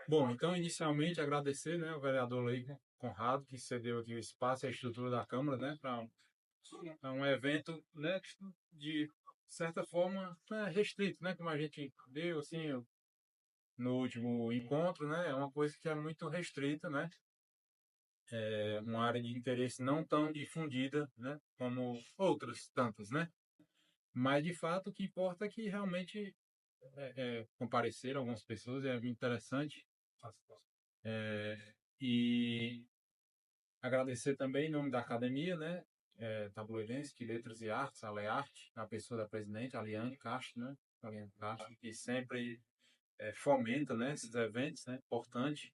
Bom, então, inicialmente, agradecer, né, ao vereador Leico Conrado, que cedeu aqui o espaço e a estrutura da Câmara, né, para um evento, né, de certa forma, restrito, né, como a gente deu, assim, no último encontro, né, é uma coisa que é muito restrita, né, é uma área de interesse não tão difundida, né, como outras tantas, né, mas, de fato, o que importa é que realmente compareceram algumas pessoas, é interessante, e agradecer também em nome da academia, né, tabuleirense de Letras e Artes, a Learte, na pessoa da presidente, a Liane Castro, né, Liane Castro, que sempre fomenta, né, esses eventos, né, importante.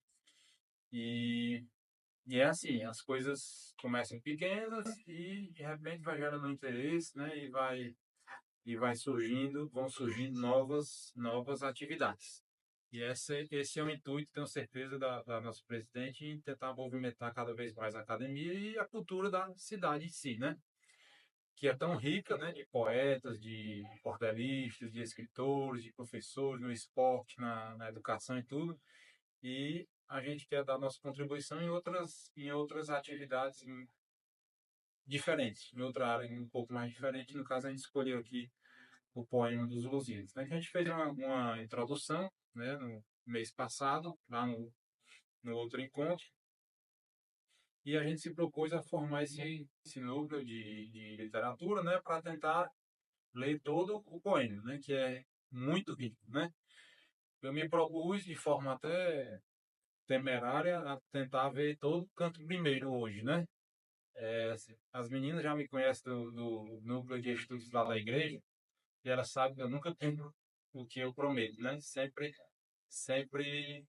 E, e é assim, as coisas começam pequenas e de repente vai gerando interesse, né, e vai surgindo, vão surgindo novas atividades. E esse é o intuito, tenho certeza, da nossa presidente em tentar movimentar cada vez mais a academia e a cultura da cidade em si, né? Que é tão rica, né? De poetas, de cordelistas, de escritores, de professores no esporte, na educação e tudo. E a gente quer dar nossa contribuição em outras atividades diferentes, em outra área um pouco mais diferente. No caso, a gente escolheu aqui o poema dos Lusíadas, né? Que a gente fez uma introdução, né? No mês passado, lá no outro encontro, e a gente se propôs a formar esse núcleo de literatura, né, para tentar ler todo o poema, né, que é muito rico, né. Eu me propus de forma até temerária a tentar ver todo o canto primeiro hoje, né. As meninas já me conhecem do núcleo de estudos lá da igreja e elas sabem que eu nunca tenho o que eu prometo, né. Sempre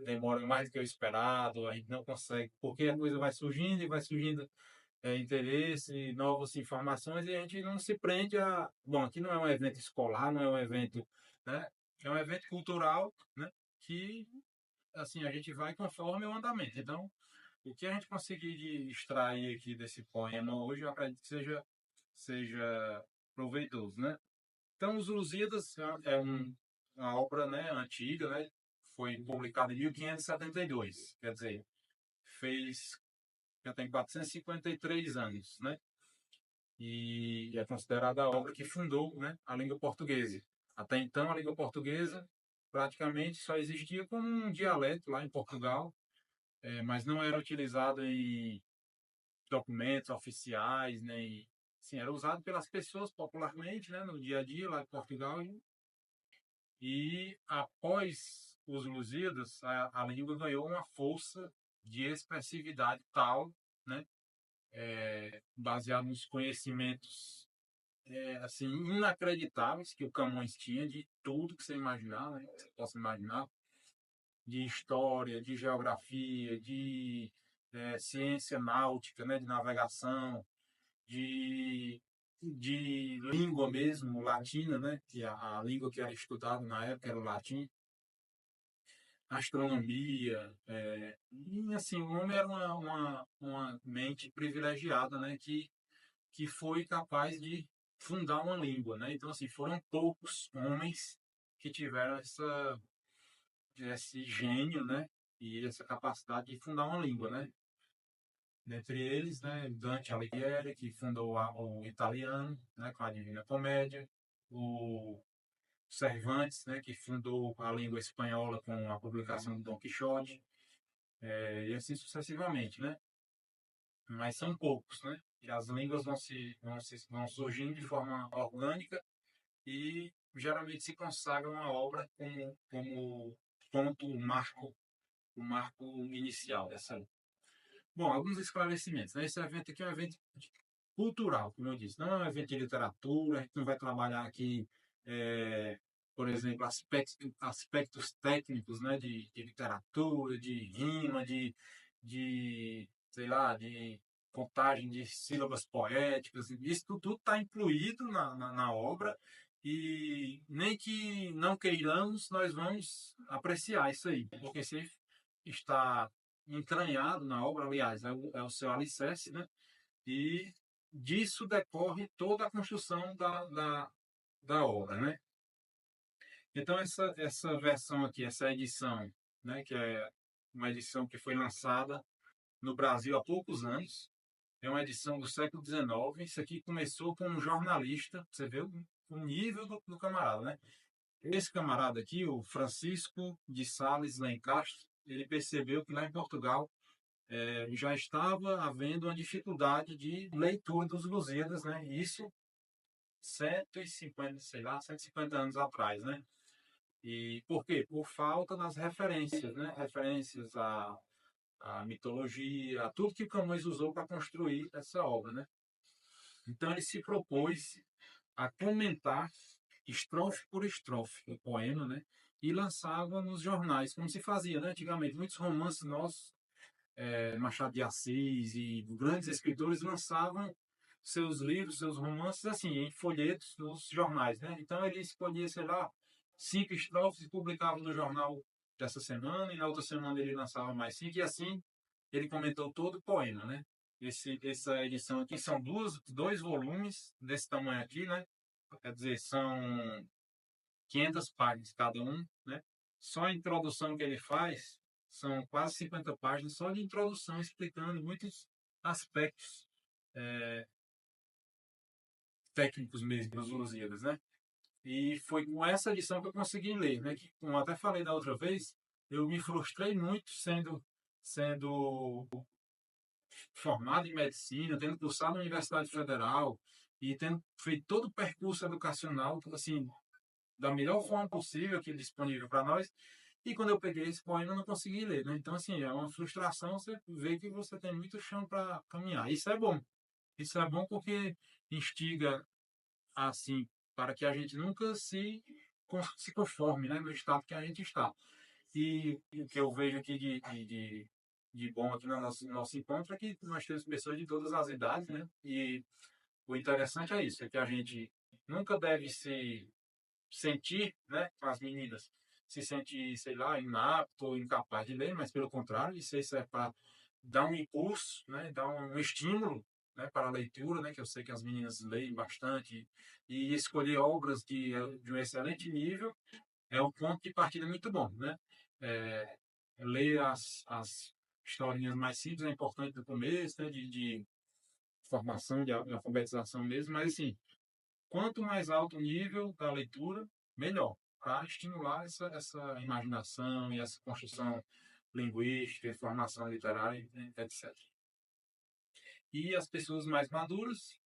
demora mais do que o esperado, a gente não consegue, porque a coisa vai surgindo interesse, novas informações, e a gente não se prende a. Bom, aqui não é um evento escolar, não é um evento. Né? É um evento cultural, né? Que assim, a gente vai conforme o andamento. Então, o que a gente conseguir de extrair aqui desse poema hoje, eu acredito que seja proveitoso. Né? Então, Os Lusíadas uma obra, né, antiga, né? Foi publicada em 1572, quer dizer, fez já tem 453 anos, né? E é considerada a obra que fundou, né, a língua portuguesa. Até então, a língua portuguesa praticamente só existia como um dialeto lá em Portugal, mas não era utilizado em documentos oficiais, nem assim, era usado pelas pessoas popularmente, né, no dia a dia lá em Portugal. E após os Lusíadas, a língua ganhou uma força de expressividade tal, né, baseado nos conhecimentos assim, inacreditáveis que o Camões tinha de tudo que você imaginar, né? Que você possa imaginar, de história, de geografia, de ciência náutica, né? De navegação, de língua mesmo, latina, né? Que a língua que era estudada na época era o latim, astronomia, e assim, o homem era uma mente privilegiada, né? Que foi capaz de fundar uma língua, né? Então, assim, foram poucos homens que tiveram esse gênio, né? E essa capacidade de fundar uma língua, né? Dentre eles, né, Dante Alighieri, que fundou o italiano, né, com a Divina Comédia, o Cervantes, né, que fundou a língua espanhola com a publicação do Dom Quixote, e assim sucessivamente, né? Mas são poucos, né? E as línguas vão surgindo de forma orgânica e geralmente se consagram a obra como ponto, o marco inicial dessa. Bom, alguns esclarecimentos. Né? Esse evento aqui é um evento cultural, como eu disse, não é um evento de literatura, a gente não vai trabalhar aqui, é, por exemplo, aspectos técnicos, né, de literatura, de rima, sei lá, de contagem de sílabas poéticas, isso tudo está incluído na obra e nem que não queiramos, nós vamos apreciar isso aí, porque se está entranhado na obra, aliás, é o seu alicerce, né? E disso decorre toda a construção da obra, né? Então, essa versão aqui, essa edição, né, que é uma edição que foi lançada no Brasil há poucos anos. É uma edição do século XIX. Isso aqui começou com um jornalista, você vê o nível do camarada, né? Esse camarada aqui, o Francisco de Sales Lencastre, ele percebeu que lá em Portugal já estava havendo uma dificuldade de leitura dos Lusíadas, né? Isso 150, sei lá, 150 anos atrás, né? E por quê? Por falta das referências, né? Referências à mitologia, a tudo que o Camões usou para construir essa obra, né? Então ele se propôs a comentar estrofe por estrofe o poema, né? E lançava nos jornais, como se fazia, né? Antigamente, muitos romances nossos, Machado de Assis e grandes escritores lançavam seus livros, seus romances, assim, em folhetos nos jornais, né? Então ele escolhia, sei lá, 5 estrofes e publicava no jornal dessa semana, e na outra semana ele lançava mais 5, e assim ele comentou todo o poema, né? Essa edição aqui são dois volumes desse tamanho aqui, né? Quer dizer, são 500 páginas cada um, né? Só a introdução que ele faz são quase 50 páginas só de introdução, explicando muitos aspectos técnicos mesmo dos Lusíadas, né? E foi com essa edição que eu consegui ler, né? Que, como eu até falei da outra vez, eu me frustrei muito sendo formado em medicina, tendo cursado na Universidade Federal e tendo feito todo o percurso educacional, assim, da melhor forma possível que é disponível para nós. E quando eu peguei esse poema, eu não consegui ler, né? Então, assim, é uma frustração você ver que você tem muito chão para caminhar. Isso é bom. Isso é bom porque instiga, assim, para que a gente nunca se conforme, né, no estado que a gente está. E o que eu vejo aqui de bom aqui no nosso encontro é que nós temos pessoas de todas as idades, né? E o interessante é isso, é que a gente nunca deve se sentir, né, com as meninas, se sentir, sei lá, inapto ou incapaz de ler, mas pelo contrário, isso é para dar um impulso, né, dar um estímulo, né, para a leitura, né, que eu sei que as meninas leem bastante, e escolher obras de um excelente nível é um ponto de partida muito bom, né? É, ler as historinhas mais simples é importante no começo, né, de formação, de alfabetização mesmo, mas assim, quanto mais alto o nível da leitura, melhor, para estimular essa imaginação e essa construção linguística, formação literária, etc. E as pessoas mais maduras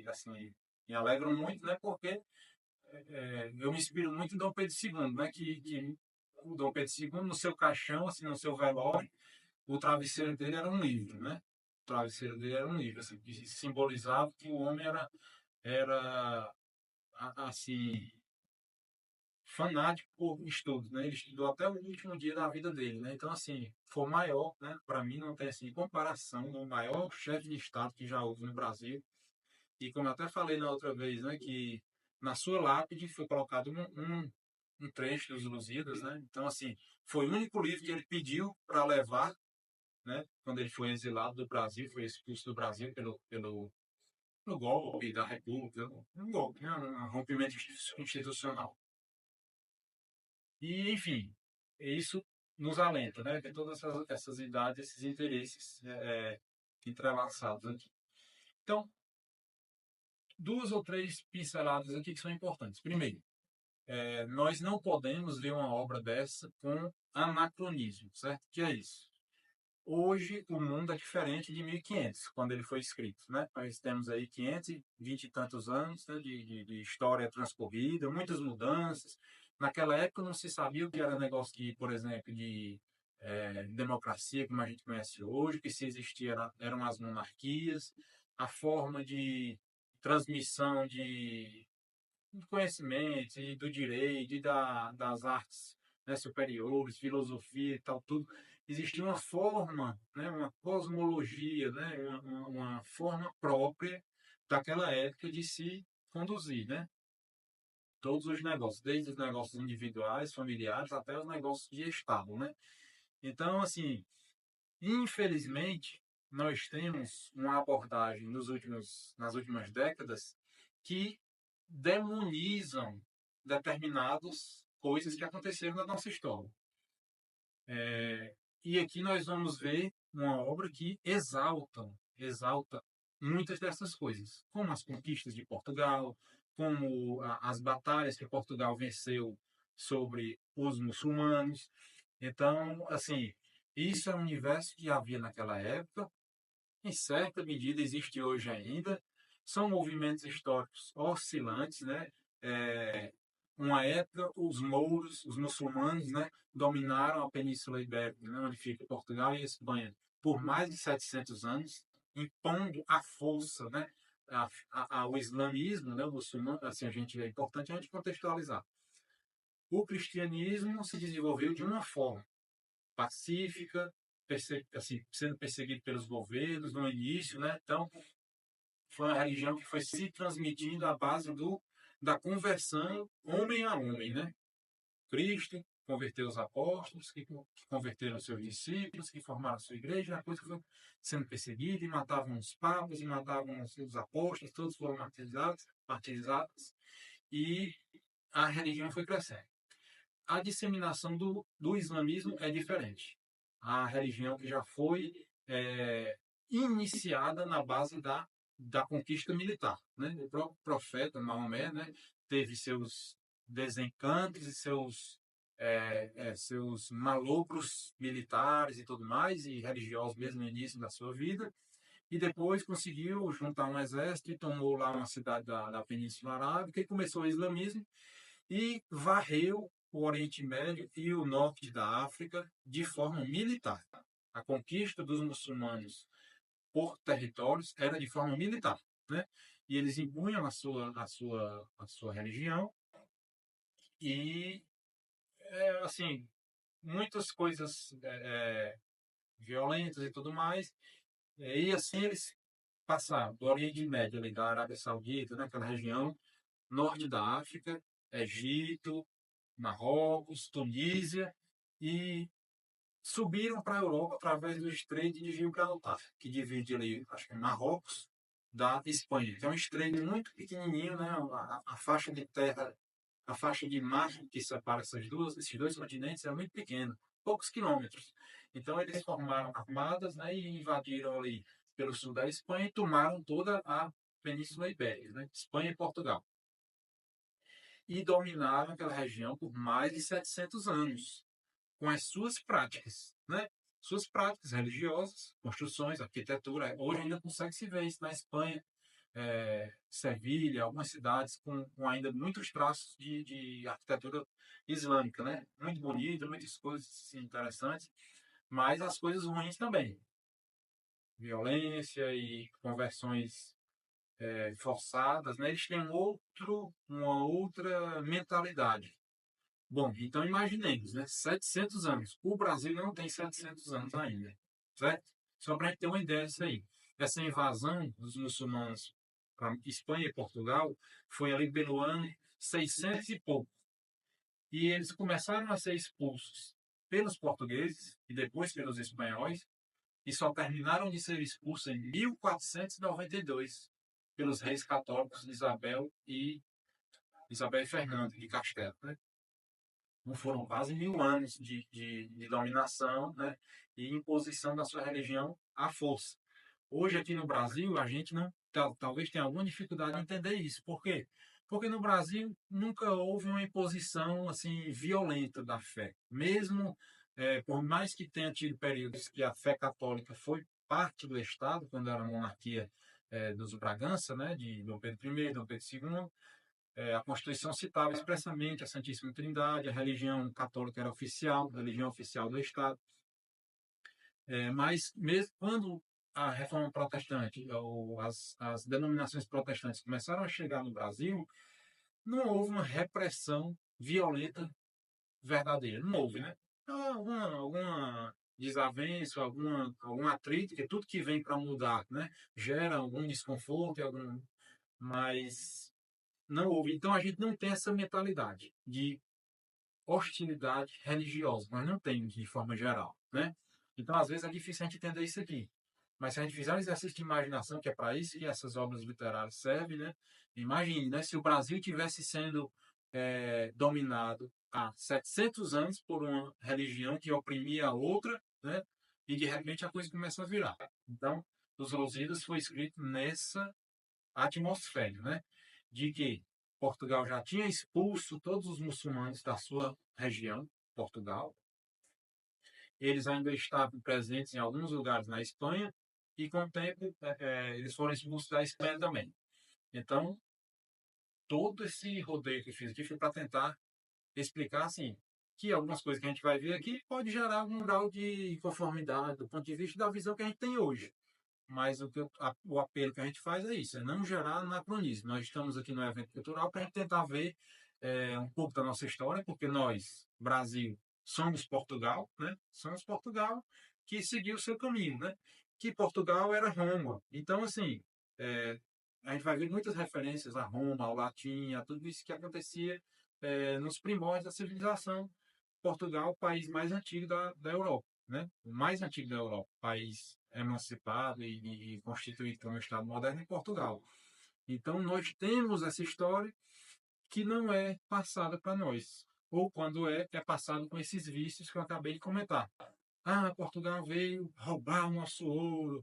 assim, me alegram muito, né? Porque eu me inspiro muito em Dom Pedro II, né? Que o Dom Pedro II, no seu caixão, assim, no seu velório, o travesseiro dele era um livro, né? O travesseiro dele era um livro, assim, que simbolizava que o homem era assim, fanático por estudos, né? Ele estudou até o último dia da vida dele, né? Então, assim, foi o maior, né? Para mim não tem assim comparação, o maior chefe de estado que já houve no Brasil. E como eu até falei na outra vez, né? Que na sua lápide foi colocado um trecho dos Lusíadas, né? Então, assim, foi o único livro que ele pediu para levar, né? Quando ele foi exilado do Brasil, foi expulso do Brasil pelo golpe da República, um golpe, né? Um rompimento institucional. E, enfim, isso nos alenta, né? Ter todas essas idades, esses interesses entrelaçados aqui. Então, duas ou três pinceladas aqui que são importantes. Primeiro, nós não podemos ver uma obra dessa com anacronismo, certo? Que é isso? Hoje, o mundo é diferente de 1500, quando ele foi escrito, né? Nós temos aí 520 e tantos anos, né, de história transcorrida, muitas mudanças. Naquela época não se sabia o que era negócio de, por exemplo, de democracia, como a gente conhece hoje, que se existia eram as monarquias, a forma de transmissão de conhecimentos e do direito e das artes, né, superiores, filosofia e tal, tudo. Existia uma forma, né, uma cosmologia, né, uma forma própria daquela época de se conduzir, né? Todos os negócios, desde os negócios individuais, familiares, até os negócios de Estado, né? Então, assim, infelizmente, nós temos uma abordagem nas últimas décadas que demonizam determinados coisas que aconteceram na nossa história. E aqui nós vamos ver uma obra que exalta muitas dessas coisas, como as conquistas de Portugal, como as batalhas que Portugal venceu sobre os muçulmanos. Então, assim, isso é um universo que havia naquela época, em certa medida existe hoje ainda. São movimentos históricos oscilantes, né? É, uma época, os mouros, os muçulmanos, né, dominaram a Península Ibérica, né, onde fica Portugal e Espanha, por mais de 700 anos, impondo a força, né, ao islamismo, né, o muçulmano. Assim, é importante a gente contextualizar. O cristianismo se desenvolveu de uma forma pacífica, assim, sendo perseguido pelos governos no início, né? Então, foi uma religião que foi se transmitindo à base da conversão homem a homem, né? Cristo converteu os apóstolos, que converteram seus discípulos, que formaram a sua igreja, a coisa foi sendo perseguida, e matavam os papas, e matavam os apóstolos, todos foram martirizados, e a religião foi crescendo. A disseminação do islamismo é diferente. A religião que já foi iniciada na base da conquista militar, né? O próprio profeta Maomé, né, teve seus desencantos e seus malogros militares e tudo mais, e religiosos mesmo no início da sua vida, e depois conseguiu juntar um exército e tomou lá uma cidade da Península Arábica e começou o islamismo e varreu o Oriente Médio e o norte da África de forma militar. A conquista dos muçulmanos por territórios era de forma militar, né? E eles impunham a sua religião e, assim, muitas coisas violentas e tudo mais. E assim eles passaram do Oriente Médio, ali da Arábia Saudita, naquela região, norte da África, Egito, Marrocos, Tunísia, e subiram para a Europa através do Estreito de Gibraltar, que divide ali, acho que Marrocos da Espanha. Que é um estreito muito pequenininho, né? A faixa de terra, a faixa de mar que separa esses dois continentes é muito pequena, poucos quilômetros. Então eles formaram armadas, né, e invadiram ali pelo sul da Espanha e tomaram toda a Península Ibérica, né? Espanha e Portugal. E dominaram aquela região por mais de 700 anos, com as suas práticas, né? Suas práticas religiosas, construções, arquitetura. Hoje ainda consegue se ver isso na Espanha, Sevilha, algumas cidades com ainda muitos traços de arquitetura islâmica, né? Muito bonito, muitas coisas assim, interessantes, mas as coisas ruins também. Violência e conversões forçadas, né? Eles têm uma outra mentalidade. Bom, então imaginemos, né? 700 anos. O Brasil não tem 700 anos ainda, certo? Só para a gente ter uma ideia disso aí. Essa invasão dos muçulmanos para Espanha e Portugal foi ali pelo ano 600 e pouco. E eles começaram a ser expulsos pelos portugueses e depois pelos espanhóis, e só terminaram de ser expulsos em 1492 pelos reis católicos Isabel e Fernando de Castelo, né? Não foram quase 1000 anos de dominação, né, e imposição da sua religião à força. Hoje, aqui no Brasil, a gente não talvez tenha alguma dificuldade em entender isso. Por quê? Porque no Brasil nunca houve uma imposição assim violenta da fé. Mesmo por mais que tenha tido períodos que a fé católica foi parte do Estado, quando era a monarquia dos Bragança, né, de Dom Pedro I, Dom Pedro II, a Constituição citava expressamente a Santíssima Trindade, a religião católica era oficial, a religião oficial do Estado. Mas mesmo quando a reforma protestante, ou as denominações protestantes começaram a chegar no Brasil, não houve uma repressão violenta verdadeira. Não houve, né? Alguma desavença, algum atrito, que tudo que vem para mudar, né, gera algum desconforto, mas não houve. Então a gente não tem essa mentalidade de hostilidade religiosa, nós não temos de forma geral, né? Então às vezes é difícil a gente entender isso aqui. Mas se a gente fizer um exercício de imaginação, que é para isso que essas obras literárias servem, né? Imagine, né, se o Brasil tivesse sendo dominado há 700 anos por uma religião que oprimia a outra, né? E de repente a coisa começa a virar. Então, os Lusíadas foi escrito nessa atmosfera, né? De que Portugal já tinha expulso todos os muçulmanos da sua região, Portugal. Eles ainda estavam presentes em alguns lugares na Espanha e com o tempo eles foram expulsos da Espanha também. Então, todo esse rodeio que eu fiz aqui foi para tentar explicar assim que algumas coisas que a gente vai ver aqui pode gerar algum grau de conformidade do ponto de vista da visão que a gente tem hoje. Mas o apelo que a gente faz é isso, é não gerar anacronismo. Nós estamos aqui no evento cultural para a gente tentar ver um pouco da nossa história, porque nós, Brasil, somos Portugal, né? Somos Portugal que seguiu o seu caminho, né? Que Portugal era Roma. Então, assim, é, a gente vai ver muitas referências a Roma, ao latim, a tudo isso que acontecia nos primórdios da civilização. Portugal, o país mais antigo da Europa, né? O mais antigo da Europa, país emancipado e constituído como Estado moderno em Portugal. Então, nós temos essa história que não é passada para nós. Ou quando é passado com esses vícios que eu acabei de comentar. Ah, Portugal veio roubar o nosso ouro,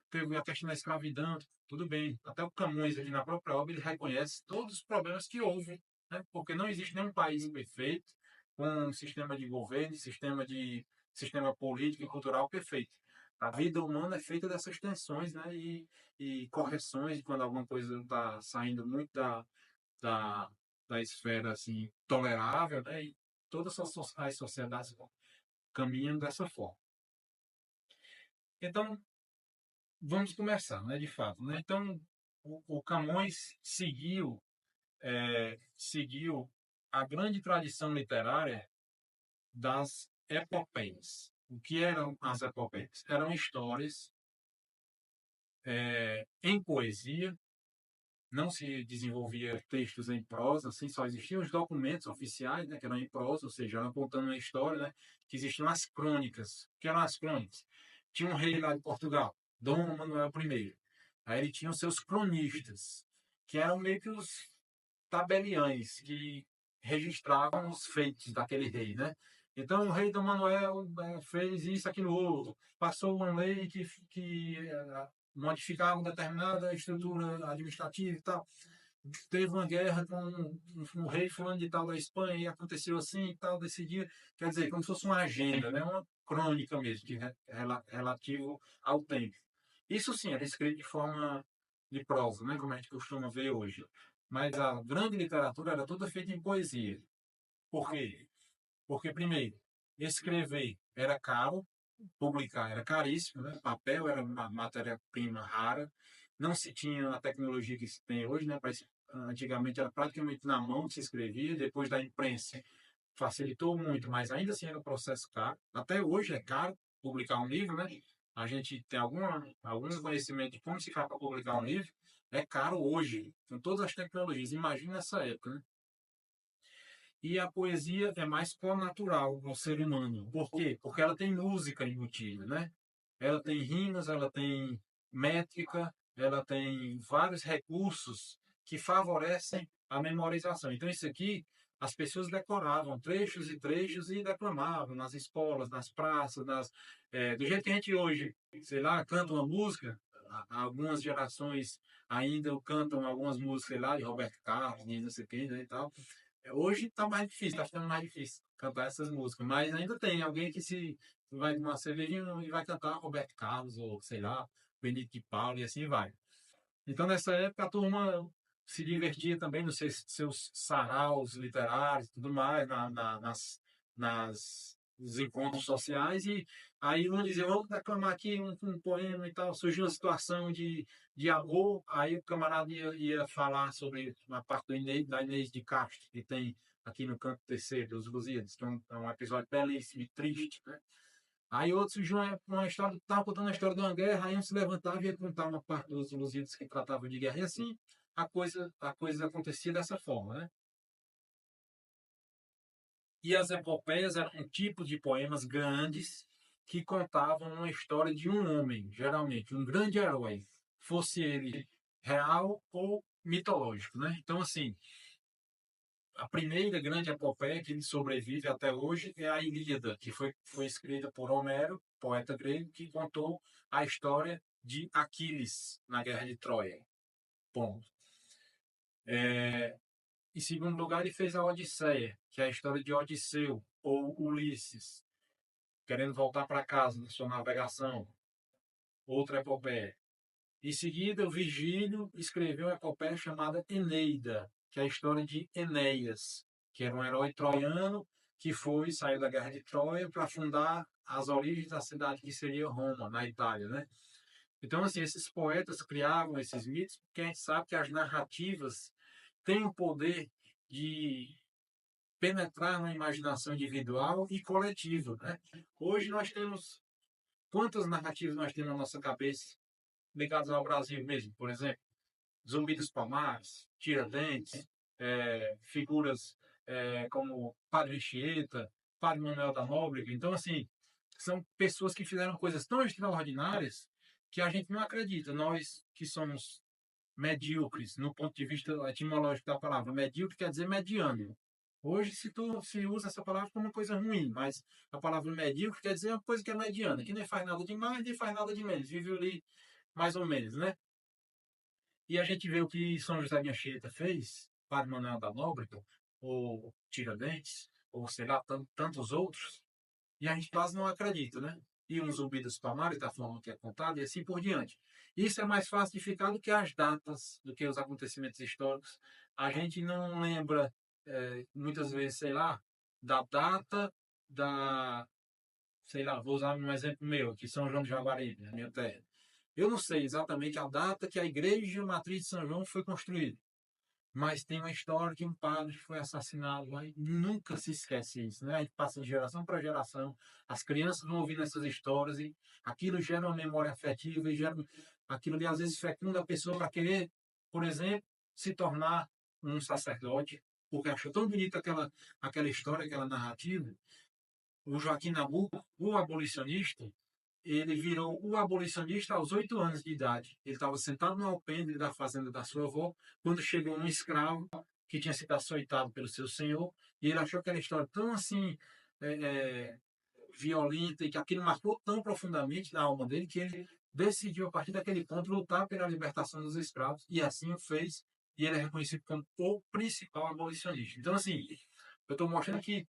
teve a questão da escravidão, tudo bem. Até o Camões, ali na própria obra, ele reconhece todos os problemas que houve, né? Porque não existe nenhum país perfeito, com um sistema de governo, sistema político e cultural perfeito. A vida humana é feita dessas tensões, né? E correções, quando alguma coisa está saindo muito da, da esfera assim, tolerável, né? E todas as sociedades caminham dessa forma. Então, vamos começar, né, de fato. Né? Então, o Camões seguiu a grande tradição literária das epopeias. O que eram as epopeias? Eram histórias em poesia, não se desenvolvia textos em prosa, assim, só existiam os documentos oficiais, né, que eram em prosa, ou seja, eram contando uma história, né, que existiam as crônicas. O que eram as crônicas? Tinha um rei lá de Portugal, Dom Manuel I. Aí ele tinha os seus cronistas, que eram meio que os tabeliães, que registravam os feitos daquele rei, né? Então, o rei Dom Manuel fez isso, aquilo, outro, passou uma lei que modificava uma determinada estrutura administrativa e tal. Teve uma guerra com um rei fulano de tal da Espanha e aconteceu assim e tal, desse dia. Quer dizer, como se fosse uma agenda, né? Uma crônica mesmo, relativo ao tempo. Isso sim, era escrito de forma de prosa, né? Como a gente costuma ver hoje. Mas a grande literatura era toda feita em poesia. Por quê? Porque, primeiro, escrever era caro, publicar era caríssimo, né? Papel era uma matéria-prima rara, não se tinha a tecnologia que se tem hoje, né? Antigamente era praticamente na mão que se escrevia, depois da imprensa facilitou muito, mas ainda assim era um processo caro. Até hoje é caro publicar um livro, né? A gente tem algum conhecimento de como se faz para publicar um livro, é caro hoje, com todas as tecnologias. Imagina nessa época, né? E a poesia é mais natural ao ser humano. Por quê? Porque ela tem música embutida, né? Ela tem rimas, ela tem métrica, ela tem vários recursos que favorecem a memorização. Então, isso aqui, as pessoas decoravam trechos e trechos e declamavam nas escolas, nas praças, do jeito que a gente hoje, sei lá, canta uma música, algumas gerações ainda cantam algumas músicas, sei lá, de Roberto Carlos, de não sei quem, né, e tal. Hoje está mais difícil, está ficando mais difícil cantar essas músicas, mas ainda tem alguém que se vai tomar cervejinha e vai cantar Roberto Carlos ou sei lá, Benito de Paula e assim vai. Então nessa época a turma se divertia também nos seus saraus literários e tudo mais, nos encontros sociais e aí vão dizer, vamos declamar aqui um poema e tal, surgiu uma situação de amor, aí o camarada ia falar sobre uma parte da Inês de Castro, que tem aqui no canto terceiro dos Lusíadas, que é um episódio belíssimo e triste, né? Aí outros surgiu uma história, estava contando a história de uma guerra, aí um se levantava e ia contar uma parte dos Lusíadas que tratavam de guerra, e assim a coisa acontecia dessa forma, né? E as epopeias eram um tipo de poemas grandes que contavam uma história de um homem, geralmente um grande herói, fosse ele real ou mitológico, né? Então, assim, a primeira grande epopeia que sobrevive até hoje é a Ilíada, que foi escrita por Homero, poeta grego, que contou a história de Aquiles na Guerra de Troia. Ponto. Em segundo lugar, ele fez a Odisseia, que é a história de Odisseu, ou Ulisses, querendo voltar para casa na sua navegação. Outra epopeia. Em seguida, o Virgílio escreveu uma epopeia chamada Eneida, que é a história de Enéas, que era um herói troiano que saiu da Guerra de Troia para fundar as origens da cidade que seria Roma, na Itália, né? Então, assim, esses poetas criavam esses mitos porque a gente sabe que as narrativas têm o poder de penetrar na imaginação individual e coletiva, né? Hoje nós temos quantas narrativas nós temos na nossa cabeça ligadas ao Brasil mesmo, por exemplo, Zumbi dos Palmares, Tiradentes, figuras como Padre Anchieta, Padre Manuel da Nóbrega. Então, assim, são pessoas que fizeram coisas tão extraordinárias que a gente não acredita. Nós que somos medíocres, no ponto de vista etimológico da palavra, medíocre quer dizer mediano. Hoje se usa essa palavra como uma coisa ruim, mas a palavra medíocre quer dizer uma coisa que é mediana, que nem faz nada de mais, nem faz nada de menos, vive ali mais ou menos, né? E a gente vê o que São José de Anchieta fez, Padre Manuel da Nóbrega, ou Tiradentes, ou sei lá, tantos outros, e a gente quase não acredita, né? E um Zumbi dos Palmares, da forma que é contado, e assim por diante. Isso é mais fácil de ficar do que as datas, do que os acontecimentos históricos. A gente não lembra, muitas vezes, sei lá, da data da, sei lá, vou usar um exemplo meu, aqui, São João de Jaguaribe, na minha terra. Eu não sei exatamente a data que a igreja matriz de São João foi construída, mas tem uma história que um padre foi assassinado lá e nunca se esquece isso, né? A gente passa de geração para geração, as crianças vão ouvindo essas histórias e aquilo gera uma memória afetiva e gera aquilo ali às vezes fecunda a pessoa para querer, por exemplo, se tornar um sacerdote, porque achou tão bonita aquela história, aquela narrativa. O Joaquim Nabuco, o abolicionista, ele virou o abolicionista aos 8 anos de idade. Ele estava sentado no alpendre da fazenda da sua avó, quando chegou um escravo que tinha sido açoitado pelo seu senhor, e ele achou aquela história tão assim é, é, violenta e que aquilo marcou tão profundamente na alma dele que ele decidiu, a partir daquele ponto, lutar pela libertação dos escravos, e assim o fez, e ele é reconhecido como o principal abolicionista. Então, assim, eu estou mostrando que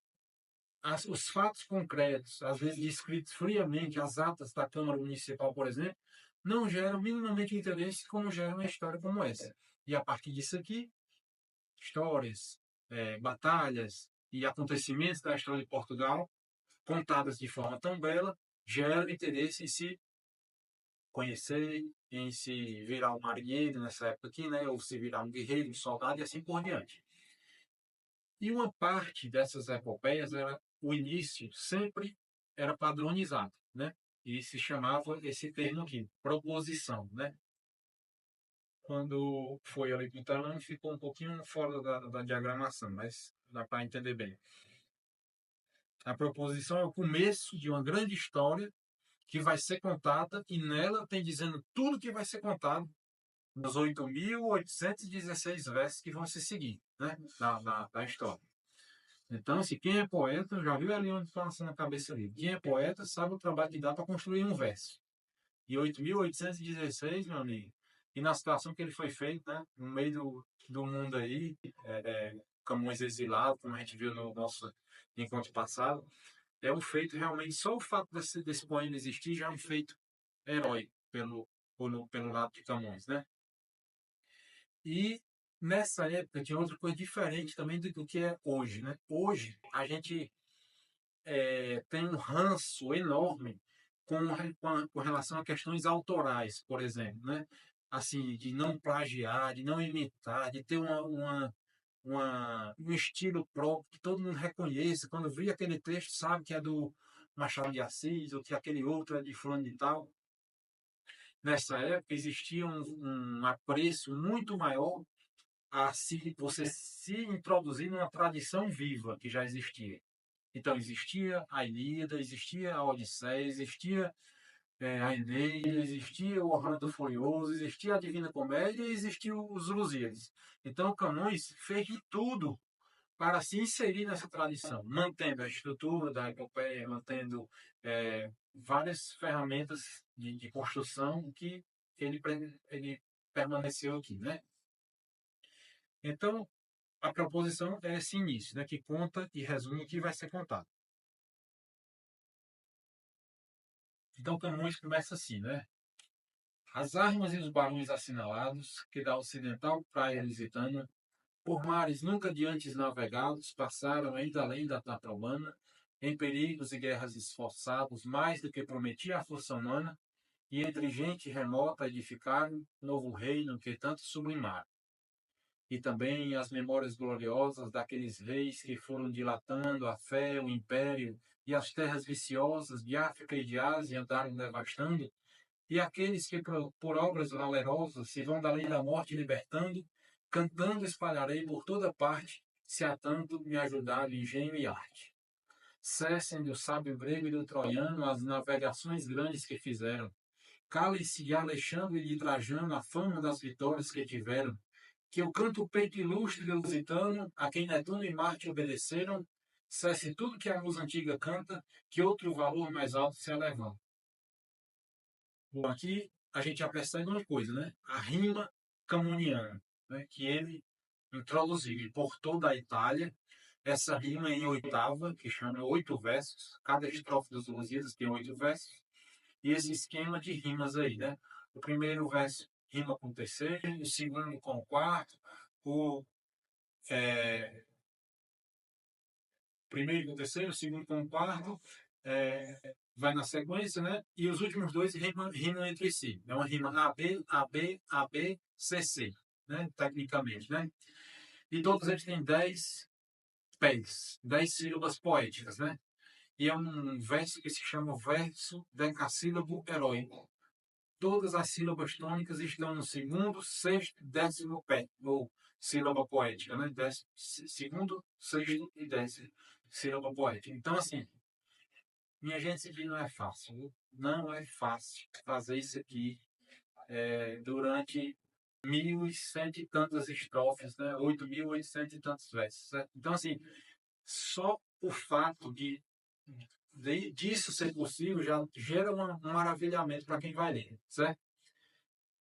os fatos concretos, às vezes descritos friamente, as atas da Câmara Municipal, por exemplo, não geram minimamente interesse como gera uma história como essa. E a partir disso aqui, histórias, batalhas e acontecimentos da história de Portugal, contadas de forma tão bela, geram interesse em se conhecer, em se virar um marinheiro nessa época aqui, né? Ou se virar um guerreiro, um soldado e assim por diante. E uma parte dessas epopeias era o início sempre era padronizado, né? E se chamava esse termo aqui, proposição, né? Quando foi ali para o Italã, ficou um pouquinho fora da diagramação, mas dá para entender bem. A proposição é o começo de uma grande história que vai ser contada e nela tem dizendo tudo que vai ser contado nos 8.816 versos que vão se seguir, né? Da história. Então, se quem é poeta, já viu ali onde passa na cabeça ali. Quem é poeta sabe o trabalho que dá para construir um verso. E 8.816, meu amigo, e na situação que ele foi feito, né, no meio do mundo aí, Camões exilado, como a gente viu no nosso encontro passado, é um feito realmente, só o fato desse poema existir já é um feito heróico pelo lado de Camões, né? E nessa época tinha outra coisa diferente também do que é hoje, né? Hoje a gente tem um ranço enorme com relação a questões autorais, por exemplo, né? Assim, de não plagiar, de não imitar, de ter um estilo próprio que todo mundo reconheça. Quando vê aquele texto, sabe que é do Machado de Assis, ou que aquele outro é de fulano de tal. Nessa época existia um apreço muito maior a você se introduzir numa tradição viva que já existia. Então existia a Ilíada, existia a Odisseia, existia a Eneida, existia o Orlando Furioso, existia a Divina Comédia e existia os Lusíadas. Então Camões fez de tudo para se inserir nessa tradição, mantendo a estrutura da epopeia, mantendo várias ferramentas de construção que ele permaneceu aqui, né? Então, a proposição é esse início, né, que conta e resume o que vai ser contado. Então, Camões começa assim, né? As armas e os barões assinalados, que da ocidental praia lusitana, por mares nunca de antes navegados, passaram ainda além da Taprobana, em perigos e guerras esforçados, mais do que prometia a força humana, e entre gente remota edificaram novo reino que tanto sublimaram. E também as memórias gloriosas daqueles reis que foram dilatando a fé, o império e as terras viciosas de África e de Ásia andaram devastando, e aqueles que por obras valerosas se vão da lei da morte libertando, cantando espalharei por toda parte, se há tanto me ajudar engenho e arte. Cessem do sábio grego e do troiano as navegações grandes que fizeram. Cale-se de Alexandre e de Trajano a fama das vitórias que tiveram. Que eu canto o peito ilustre do lusitano, a quem Netuno e Marte obedeceram. Cesse tudo que a musa antiga canta, que outro valor mais alto se eleva. Bom, aqui a gente já percebe uma coisa, né? A rima camoniana, né? Que ele introduziu, ele importou da Itália essa rima em oitava, que chama 8 versos. Cada estrofe dos Lusíadas tem 8 versos. E esse esquema de rimas aí, né? O primeiro verso rima com o terceiro, o segundo com o quarto, o primeiro com o terceiro, o segundo com o quarto, vai na sequência, né? E os últimos dois rimam entre si. É uma rima AB, AB, AB, CC, né? Tecnicamente, né? E todos eles têm 10 pés, 10 sílabas poéticas, né? E é um verso que se chama verso decassílabo heróico. Todas as sílabas tônicas estão no segundo, sexto, décimo pé, ou sílaba poética, né? Segundo, sexto e décimo sílaba poética. Então, assim, minha gente, isso aqui não é fácil. Viu? Não é fácil fazer isso aqui durante 1.100 e tantas estrofes, né? 8.800 e tantos versos. Certo? Então, assim, só o fato disso ser possível já gera um maravilhamento para quem vai ler, certo?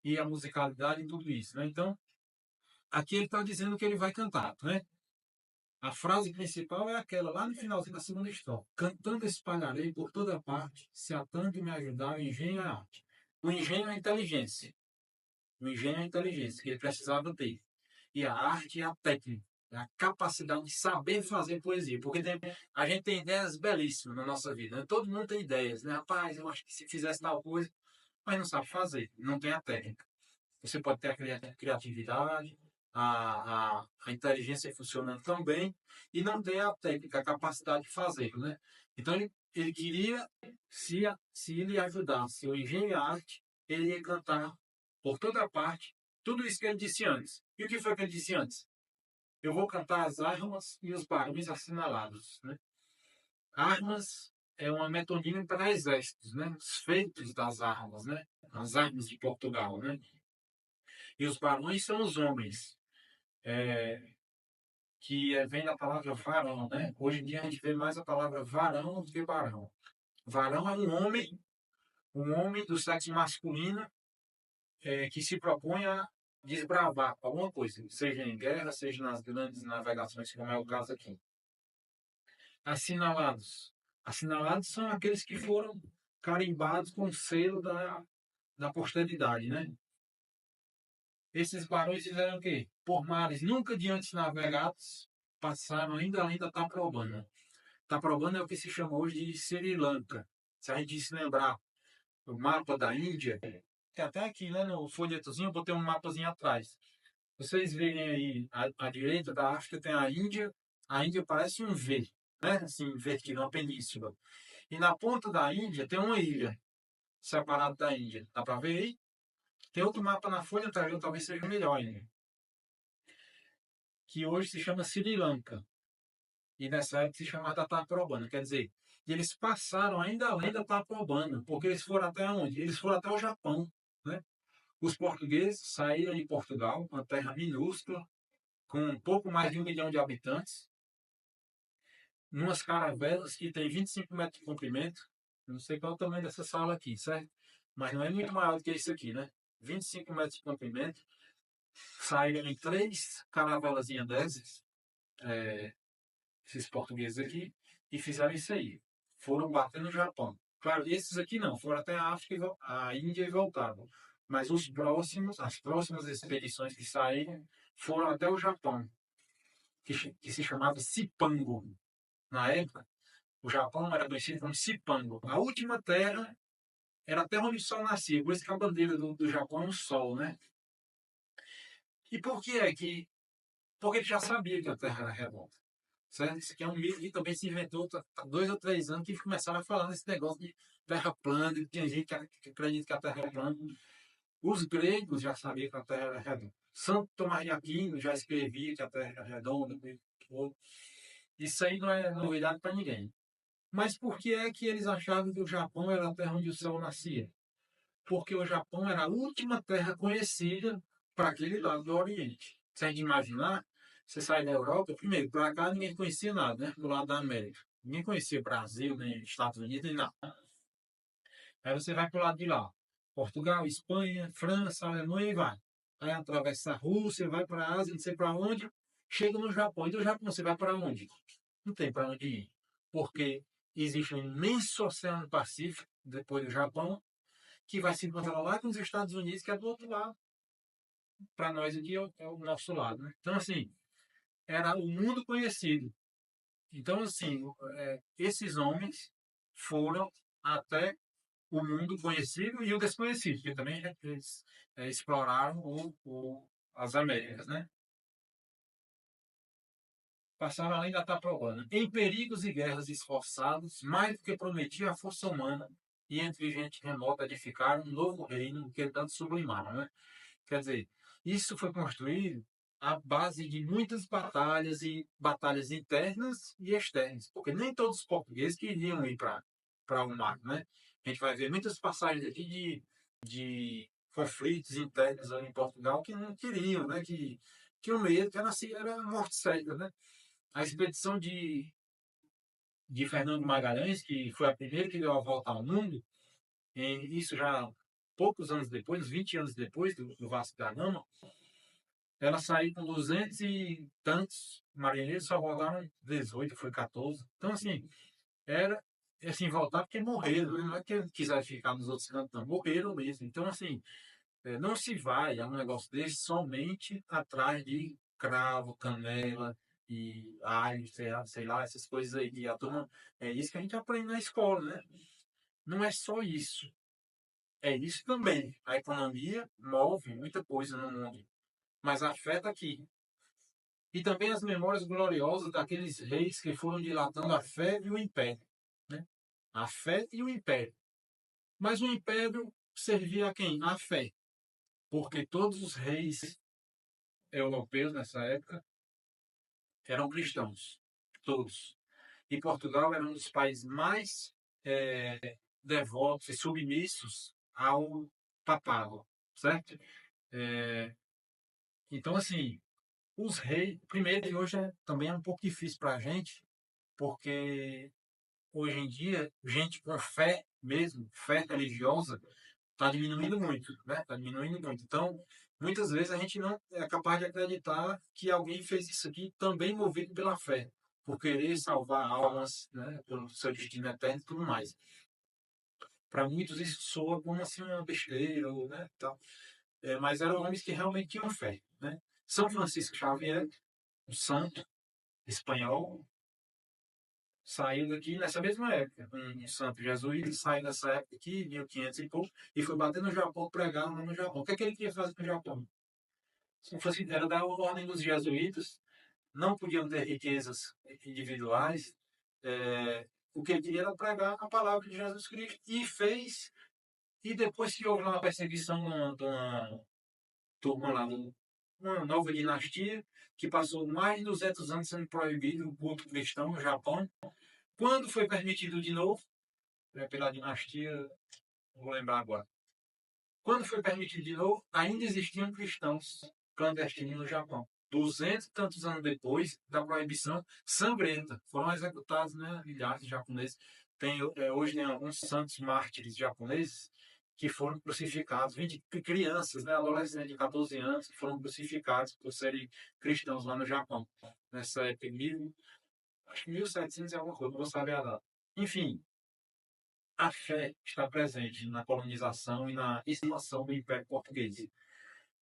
E a musicalidade em tudo isso, né? Então, aqui ele está dizendo que ele vai cantar, né? A frase principal é aquela lá no finalzinho da segunda estrofe. Cantando espalharei por toda parte, se há tanto me ajudar, o engenho é a arte. O engenho é a inteligência. O engenho é a inteligência que ele precisava ter. E a arte é a técnica. É a capacidade de saber fazer poesia. Porque a gente tem ideias belíssimas na nossa vida. Né? Todo mundo tem ideias. Né? Rapaz, eu acho que se fizesse tal coisa, mas não sabe fazer. Não tem a técnica. Você pode ter a criatividade, a inteligência funcionando tão bem e não ter a técnica, a capacidade de fazer, né? Então ele queria, se ele ajudasse o engenho e a arte, ele ia cantar por toda parte tudo isso que ele disse antes. E o que foi que ele disse antes? Eu vou cantar as armas e os barões assinalados, né? Armas é uma metonímia para exércitos, né? Os feitos das armas, né? As armas de Portugal, né? E os barões são os homens, que vem da palavra varão, né? Hoje em dia a gente vê mais a palavra varão do que barão. Varão é um homem do sexo masculino que se propõe a desbravar alguma coisa, seja em guerra, seja nas grandes navegações, como é o caso aqui. Assinalados. Assinalados são aqueles que foram carimbados com o selo da posteridade, né? Esses barões fizeram o quê? Por mares nunca de antes navegados, passaram ainda além da Taprobana. Taprobana é o que se chama hoje de Sri Lanka. Se a gente se lembrar o mapa da Índia, tem até aqui, né, no folhetozinho, eu botei um mapazinho atrás. Vocês verem aí, à direita da África tem a Índia parece um V, né, assim, vertical, uma península. E na ponta da Índia tem uma ilha, separada da Índia. Dá para ver aí? Tem outro mapa na folha anterior, talvez seja melhor ainda, que hoje se chama Sri Lanka. E nessa época se chamava Taprobana. Quer dizer, eles passaram ainda além da Taprobana, porque eles foram até onde? Eles foram até o Japão. Né? Os portugueses saíram de Portugal, uma terra minúscula, com um pouco mais de 1 milhão de habitantes, numas caravelas que tem 25 metros de comprimento. Não sei qual é o tamanho dessa sala aqui, certo? Mas não é muito maior do que isso aqui, né? 25 metros de comprimento. Saíram em 3 caravelazinhas dessas, esses portugueses aqui, e fizeram isso aí. Foram bater no Japão. Claro, esses aqui não, foram até a África, a Índia e voltaram. Mas as próximas expedições que saíram foram até o Japão, que se chamava Cipango. Na época, o Japão era conhecido como Cipango. A última terra era a terra onde o sol nascia. Por isso que a bandeira do Japão é um sol, né? E por que é que... Porque ele já sabia que a terra era redonda. Certo? Isso aqui é um mito que também se inventou há 2 ou 3 anos que começaram a falar nesse negócio de terra plana. E tem gente que acredita que a terra é plana. Os gregos já sabiam que a terra era redonda. Santo Tomás de Aquino já escrevia que a terra era redonda. Isso aí não é novidade para ninguém. Mas por que é que eles achavam que o Japão era a terra onde o sol nascia? Porque o Japão era a última terra conhecida para aquele lado do Oriente. Se a gente imaginar, você sai da Europa, primeiro, para cá ninguém conhecia nada, né? Do lado da América. Ninguém conhecia Brasil, nem Estados Unidos, nem nada. Aí você vai para o lado de lá. Portugal, Espanha, França, Alemanha e vai. Aí atravessa a Rússia, vai para a Ásia, não sei para onde, chega no Japão. E do Japão você vai para onde? Não tem para onde ir. Porque existe um imenso Oceano Pacífico, depois do Japão, que vai se encontrar lá com os Estados Unidos, que é do outro lado. Para nós aqui é o nosso lado. Né? Então, assim, era o mundo conhecido. Então, assim, esses homens foram até o mundo conhecido e o desconhecido, que também eles exploraram as Américas, né? Passaram além da Taprobana. Em perigos e guerras esforçados, mais do que prometia a força humana, e entre gente remota edificaram um novo reino que tanto sublimaram, né? Quer dizer, isso foi construído à base de muitas batalhas e batalhas internas e externas, porque nem todos os portugueses queriam ir para o mar, né? A gente vai ver muitas passagens aqui de conflitos internos ali em Portugal que não queriam, né? Que o medo, que era, assim, era morte certa, né? A expedição de Fernando Magalhães, que foi a primeira que deu a volta ao mundo, e isso já poucos anos depois, uns 20 anos depois do Vasco da Gama, ela saiu com 200 e tantos marinheiros, só voltaram 18, foi 14. Então, assim, era assim, voltar porque morreram, né? Não é que quiser ficar nos outros cantos, não, morreram mesmo. Então, assim, não se vai a um negócio desse somente atrás de cravo, canela e alho, sei lá, essas coisas aí. E a turma, é isso que a gente aprende na escola, né? Não é só isso. É isso também. A economia move muita coisa no mundo, mas afeta aqui. E também as memórias gloriosas daqueles reis que foram dilatando a fé e o império. Né? A fé e o império. Mas o império servia a quem? A fé. Porque todos os reis europeus nessa época eram cristãos. Todos. E Portugal era um dos países mais devotos e submissos ao papado. Certo? É, então, assim, os reis. Primeiro, e hoje também é um pouco difícil para a gente, porque hoje em dia, gente com fé mesmo, fé religiosa, está diminuindo muito, né? Está diminuindo muito. Então, muitas vezes a gente não é capaz de acreditar que alguém fez isso aqui também movido pela fé, por querer salvar almas, né? Pelo seu destino eterno e tudo mais. Para muitos isso soa como assim uma besteira, né? Tal. Mas eram homens que realmente tinham fé, né? São Francisco Xavier, um santo espanhol, saiu daqui nessa mesma época. Um santo jesuíta saiu nessa época aqui, 1500 e pouco, e foi bater no Japão, pregar lá no Japão. O que é que ele queria fazer no Japão? Se fosse, era da ordem dos jesuítas, não podiam ter riquezas individuais. O que ele queria era pregar a palavra de Jesus Cristo. E fez, e depois que houve uma perseguição de uma turma lá, uma nova dinastia, que passou mais de 200 anos sendo proibido o culto cristão no Japão. Quando foi permitido de novo, pela dinastia, não vou lembrar agora. Quando foi permitido de novo, ainda existiam cristãos clandestinos no Japão. 200 e tantos anos depois da proibição sangrenta. Foram executados, né, milhares de japoneses. Hoje tem alguns santos mártires japoneses que foram crucificados, 20 crianças, né, adolescentes de 14 anos, que foram crucificados por serem cristãos lá no Japão. Nessa época, acho que 1700 e alguma coisa, não vou saber a data. Enfim, a fé está presente na colonização e na expansão do Império Português.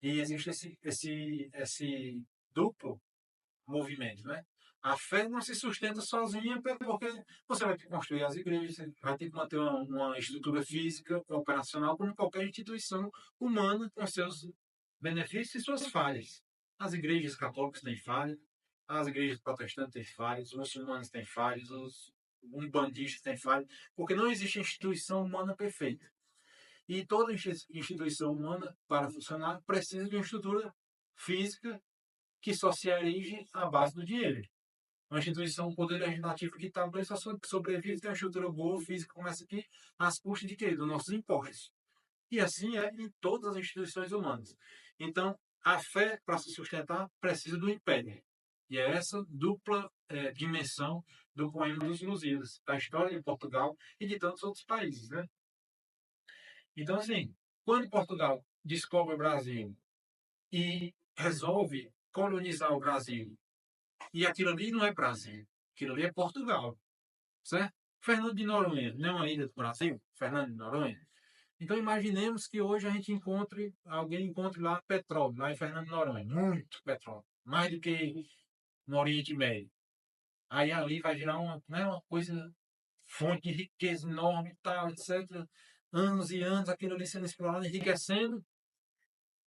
E existe esse duplo movimento, né? A fé não se sustenta sozinha porque você vai ter que construir as igrejas, você vai ter que manter uma estrutura física operacional como qualquer instituição humana com seus benefícios e suas falhas. As igrejas católicas têm falhas, as igrejas protestantes têm falhas, os muçulmanos têm falhas, os umbandistas têm falhas, porque não existe instituição humana perfeita. E toda instituição humana, para funcionar, precisa de uma estrutura física que só se erige à base do dinheiro. Uma instituição, um poder legislativo que está só sobrevive, tem uma estrutura boa, física, começa aqui, às custas de quê? Dos nossos impostos. E assim é em todas as instituições humanas. Então, a fé, para se sustentar, precisa do império. E é essa dupla dimensão do poema dos Lusíadas, da história de Portugal e de tantos outros países, né? Então, assim, quando Portugal descobre o Brasil e resolve colonizar o Brasil, e aquilo ali não é Brasil, aquilo ali é Portugal, certo? Fernando de Noronha não é uma ilha do Brasil? Fernando de Noronha? Então, imaginemos que hoje a gente alguém encontre lá petróleo, lá em Fernando de Noronha, muito petróleo, mais do que no Oriente Médio. Aí ali vai gerar uma coisa, fonte de riqueza enorme e tal, etc. Anos e anos aquilo ali sendo explorado, enriquecendo,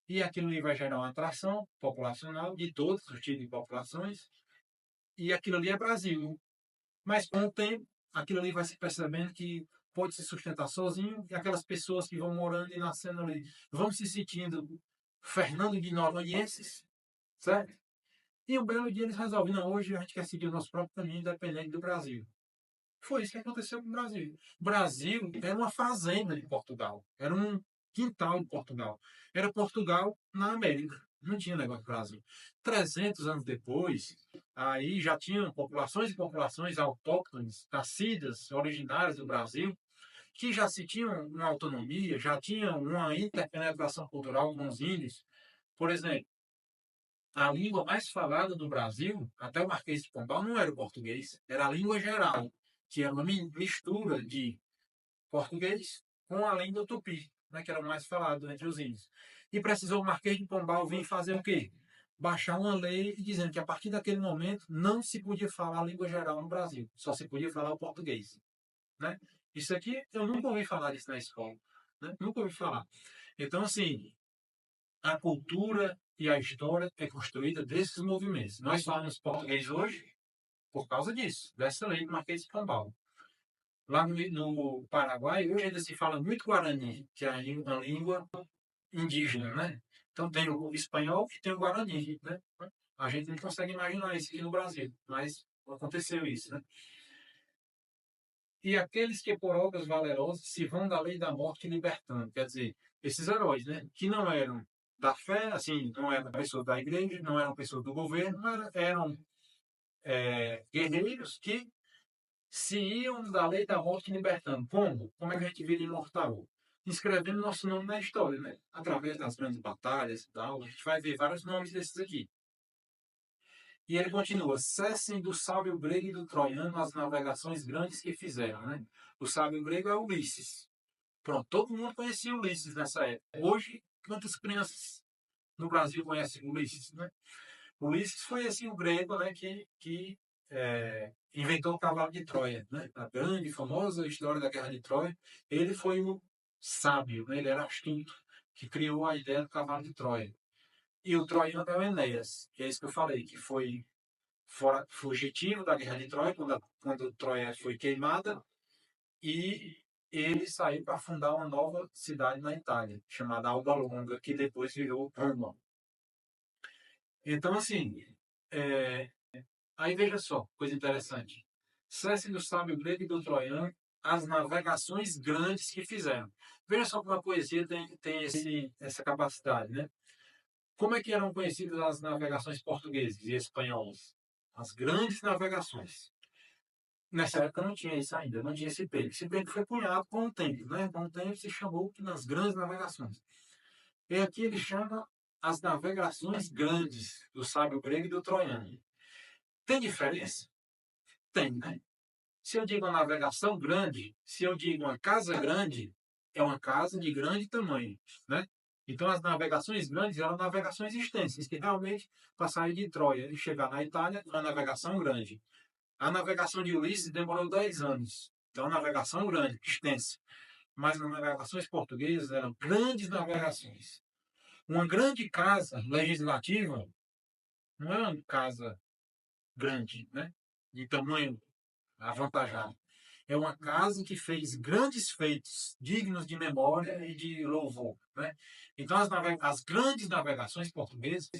e aquilo ali vai gerar uma atração populacional de todos os tipos de populações, e aquilo ali é Brasil. Mas com o tempo, aquilo ali vai se percebendo que pode se sustentar sozinho, e aquelas pessoas que vão morando e nascendo ali vão se sentindo Fernando de Noronhenses, certo? E um belo dia eles resolvem, não, hoje a gente quer seguir o nosso próprio caminho, independente do Brasil. Foi isso que aconteceu com o Brasil. O Brasil era uma fazenda de Portugal, era um quintal de Portugal. Era Portugal na América, não tinha negócio do Brasil. 300 anos depois, aí já tinham populações e populações autóctones, nascidas, originárias do Brasil, que já se tinham uma autonomia, já tinham uma interpenetração cultural com os índios. Por exemplo, a língua mais falada no Brasil, até o Marquês de Pombal, não era o português, era a língua geral, que era uma mistura de português com a língua tupi, né, que era o mais falado entre os índios. E precisou o Marquês de Pombal vir fazer o quê? Baixar uma lei dizendo que a partir daquele momento não se podia falar a língua geral no Brasil, só se podia falar o português. Né? Isso aqui, eu nunca ouvi falar disso na escola. Né? Nunca ouvi falar. Então, assim, a cultura e a história é construída desses movimentos. Nós falamos português hoje por causa disso, dessa lei do Marquês de Pombal. Lá no Paraguai, hoje ainda se fala muito Guarani, que é a língua indígena, né? Então tem o espanhol e tem o Guarani, né? A gente não consegue imaginar isso aqui no Brasil, mas aconteceu isso, né? E aqueles que por obras valerosas se vão da lei da morte libertando. Quer dizer, esses heróis, né? Que não eram da fé, assim, não eram pessoas da igreja, não eram pessoas do governo, eram guerreiros que se iam da lei da morte libertando. Como? Como é que a gente vira imortal? Inscrevendo nosso nome na história, né? Através das grandes batalhas e tal. A gente vai ver vários nomes desses aqui. E ele continua: cessem do sábio grego e do troiano as navegações grandes que fizeram, né? O sábio grego é Ulisses. Pronto, todo mundo conhecia Ulisses nessa época. Hoje, quantas crianças no Brasil conhecem Ulisses, né? Ulisses foi assim o grego, né, que inventou o cavalo de Troia, né? A grande, famosa história da Guerra de Troia. Ele foi um sábio, né? Ele era astuto, que criou a ideia do cavalo de Troia. E o troiano é o Enéas, que é isso que eu falei, que foi fugitivo da Guerra de Troia, quando Troia foi queimada, e ele saiu para fundar uma nova cidade na Itália, chamada Alba Longa, que depois virou Roma. Então, assim, é, aí veja só, coisa interessante. Cesse do sábio grego e do troiano as navegações grandes que fizeram. Veja só como a poesia tem essa capacidade, né? Como é que eram conhecidas as navegações portuguesas e espanholas? As grandes navegações. Nessa época não tinha isso ainda, não tinha esse peito. Esse peito foi cunhado com o tempo, né? Com o tempo se chamou nas grandes navegações. E aqui ele chama as navegações grandes do sábio grego e do troiano. Tem diferença? Tem, né? Se eu digo uma navegação grande, se eu digo uma casa grande, é uma casa de grande tamanho, né? Então, as navegações grandes eram navegações extensas, que realmente passaram de Troia e chegar na Itália, uma navegação grande. A navegação de Ulisses demorou 10 anos. Então, uma navegação grande, extensa. Mas as navegações portuguesas eram grandes navegações. Uma grande casa legislativa não é uma casa grande, né? De tamanho avantajado. É uma casa que fez grandes feitos, dignos de memória e de louvor, né? Então, as grandes navegações portuguesas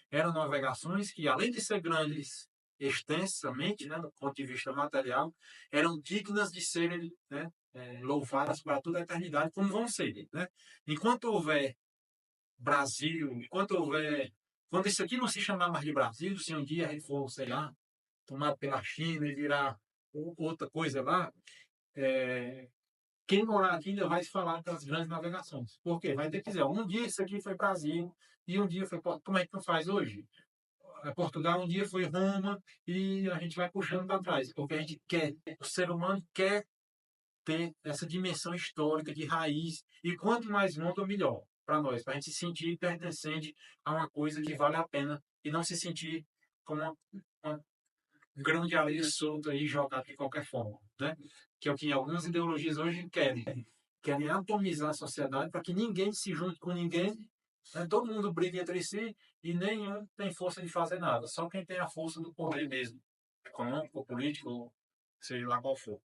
eram navegações que, além de ser grandes extensamente, né, do ponto de vista material, eram dignas de serem, né, louvadas para toda a eternidade, como vão ser. Né? Enquanto houver Brasil, enquanto houver. Quando isso aqui não se chamar mais de Brasil, se um dia a gente for, sei lá, tomado pela China e virar outra coisa lá, é, quem morar aqui ainda vai se falar das grandes navegações. Por quê? Vai ter que dizer, um dia isso aqui foi Brasil e um dia foi Portugal. Como é que não faz hoje? Portugal um dia foi Roma e a gente vai puxando para trás, porque a gente quer, o ser humano quer ter essa dimensão histórica de raiz e quanto mais longa, melhor para nós, para a gente se sentir pertencente a uma coisa que vale a pena e não se sentir como uma um grão de areia solto aí jogado de qualquer forma, né? Que é o que algumas ideologias hoje querem. Querem atomizar a sociedade para que ninguém se junte com ninguém, né? Todo mundo briga entre si e nenhum tem força de fazer nada. Só quem tem a força do poder mesmo, econômico, político, seja lá qual for.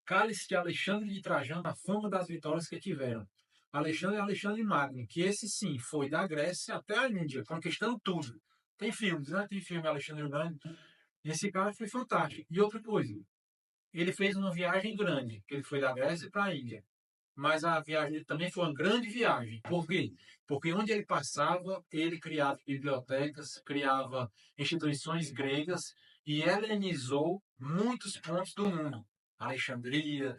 Cálice de Alexandre de Trajano, a fama das vitórias que tiveram. Alexandre e Alexandre Magno, que esse sim foi da Grécia até a Índia, conquistando tudo. Tem filmes, né? Tem filme Alexandre Magno. Esse cara foi fantástico. E outra coisa, ele fez uma viagem grande, que ele foi da Grécia para a Índia. Mas a viagem dele também foi uma grande viagem. Por quê? Porque onde ele passava, ele criava bibliotecas, criava instituições gregas e helenizou muitos pontos do mundo. Alexandria,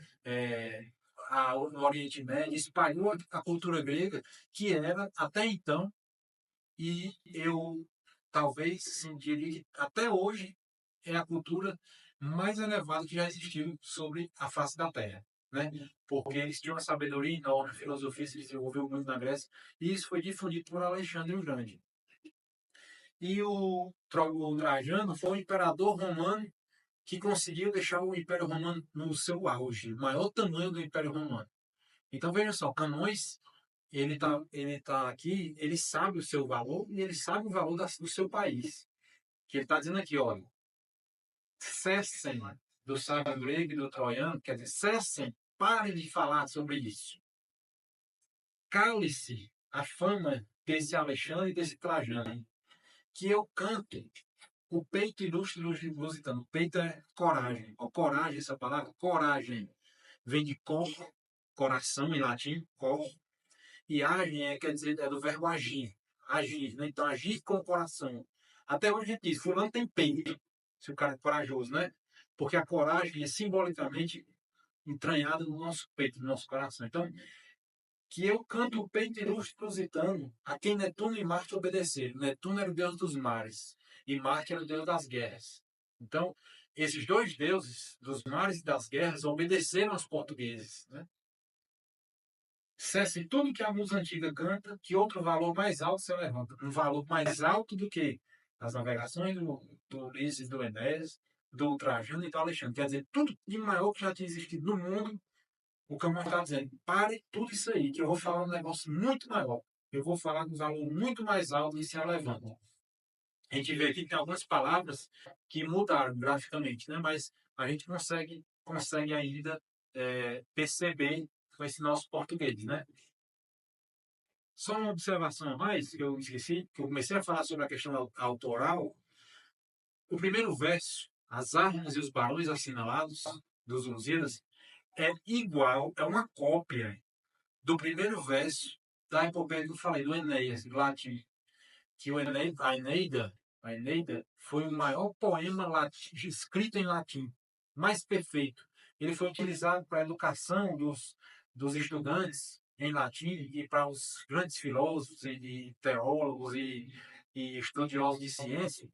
no Oriente Médio, espalhou a cultura grega, que era, até então, e eu talvez sim, diria que até hoje é a cultura mais elevada que já existiu sobre a face da Terra, né? Porque eles tinham uma sabedoria enorme, a filosofia se desenvolveu muito na Grécia, e isso foi difundido por Alexandre o Grande. E o Trajano foi um imperador romano que conseguiu deixar o Império Romano no seu auge, o maior tamanho do Império Romano. Então, veja só, Camões, ele tá aqui, ele sabe o seu valor e ele sabe o valor do seu país. Que ele está dizendo aqui, olha, cessem do sábio grego e do troiano, quer dizer, cessem, parem de falar sobre isso. Cale-se a fama desse Alexandre e desse Trajano, que eu canto o peito ilustre dos lusitanos. Peito é coragem. Ó, coragem, essa palavra, coragem, vem de cor, coração em latim, cor, e agem quer dizer, é do verbo agir, agir, né? Então, agir com o coração. Até hoje a gente diz, fulano tem peito, se o cara é corajoso, né? Porque a coragem é simbolicamente entranhada no nosso peito, no nosso coração. Então, que eu canto o peito ilustre lusitano, a quem Netuno e Marte obedeceram. Netuno era o deus dos mares e Marte era o deus das guerras. Então, esses dois deuses, dos mares e das guerras, obedeceram aos portugueses, né? Cesse tudo que a musa antiga canta, que outro valor mais alto se levanta. Um valor mais alto do que as navegações do Ulisses, do Enéas, do Trajano e do Alexandre. Quer dizer, tudo de maior que já tinha existido no mundo, o Camões está dizendo, pare tudo isso aí, que eu vou falar um negócio muito maior. Eu vou falar de um valor muito mais alto e se elevando. A gente vê aqui que tem algumas palavras que mudaram graficamente, né? Mas a gente consegue ainda perceber com esse nosso português, né? Só uma observação a mais, que eu esqueci, que eu comecei a falar sobre a questão autoral. O primeiro verso, as armas e os barões assinalados dos Lusíadas, é igual, é uma cópia do primeiro verso da epopeia que eu falei, do Enéas, do latim. Que o Eneida, a Eneida foi o maior poema escrito em latim, mais perfeito. Ele foi utilizado para a educação dos estudantes em latim e para os grandes filósofos e teólogos e estudiosos de ciência.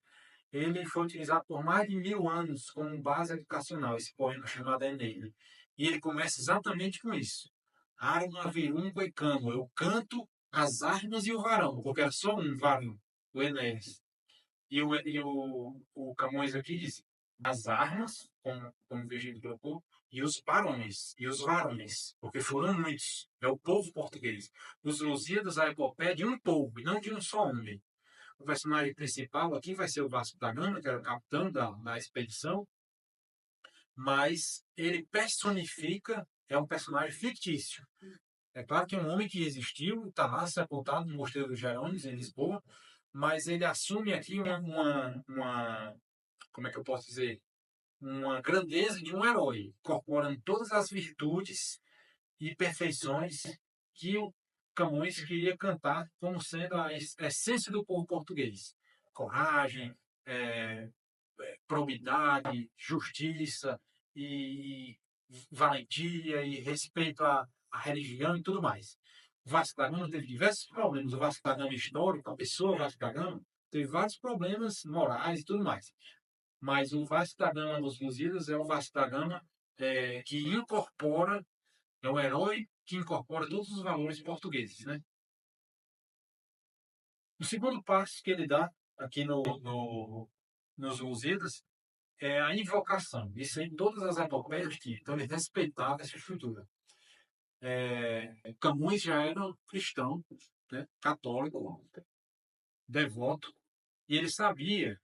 Ele foi utilizado por mais de 1000 anos como base educacional, esse poema chamado Eneida. E ele começa exatamente com isso. Arma, virungo e camo. Eu canto as armas e o varão, porque era só um varão, o Enéas. E o Camões aqui diz as armas, como o Virgílio colocou, e os barões, e os varões, porque foram muitos. É o povo português. Os Lusíadas, a epopeia é de um povo, e não de um só homem. O personagem principal aqui vai ser o Vasco da Gama, que era o capitão da expedição, mas ele personifica, é um personagem fictício. É claro que é um homem que existiu, está lá sepultado no Mosteiro dos Jerônimos, em Lisboa, mas ele assume aqui como é que eu posso dizer, uma grandeza de um herói, incorporando todas as virtudes e perfeições que o Camões queria cantar como sendo a essência do povo português. Coragem, é, probidade, justiça e valentia e respeito à religião e tudo mais. O Vasco da Gama teve diversos problemas. O Vasco da Gama histórico, a pessoa Vasco da Gama, teve vários problemas morais e tudo mais. Mas o Vasco da Gama dos Lusíadas é o Vasco da Gama que incorpora, é o herói que incorpora todos os valores portugueses, né? O segundo passo que ele dá aqui nos Lusíadas é a invocação. Isso em todas as epopeias tinha. Então ele respeitava essa estrutura. Camões já era um cristão, né, católico, devoto, e ele sabia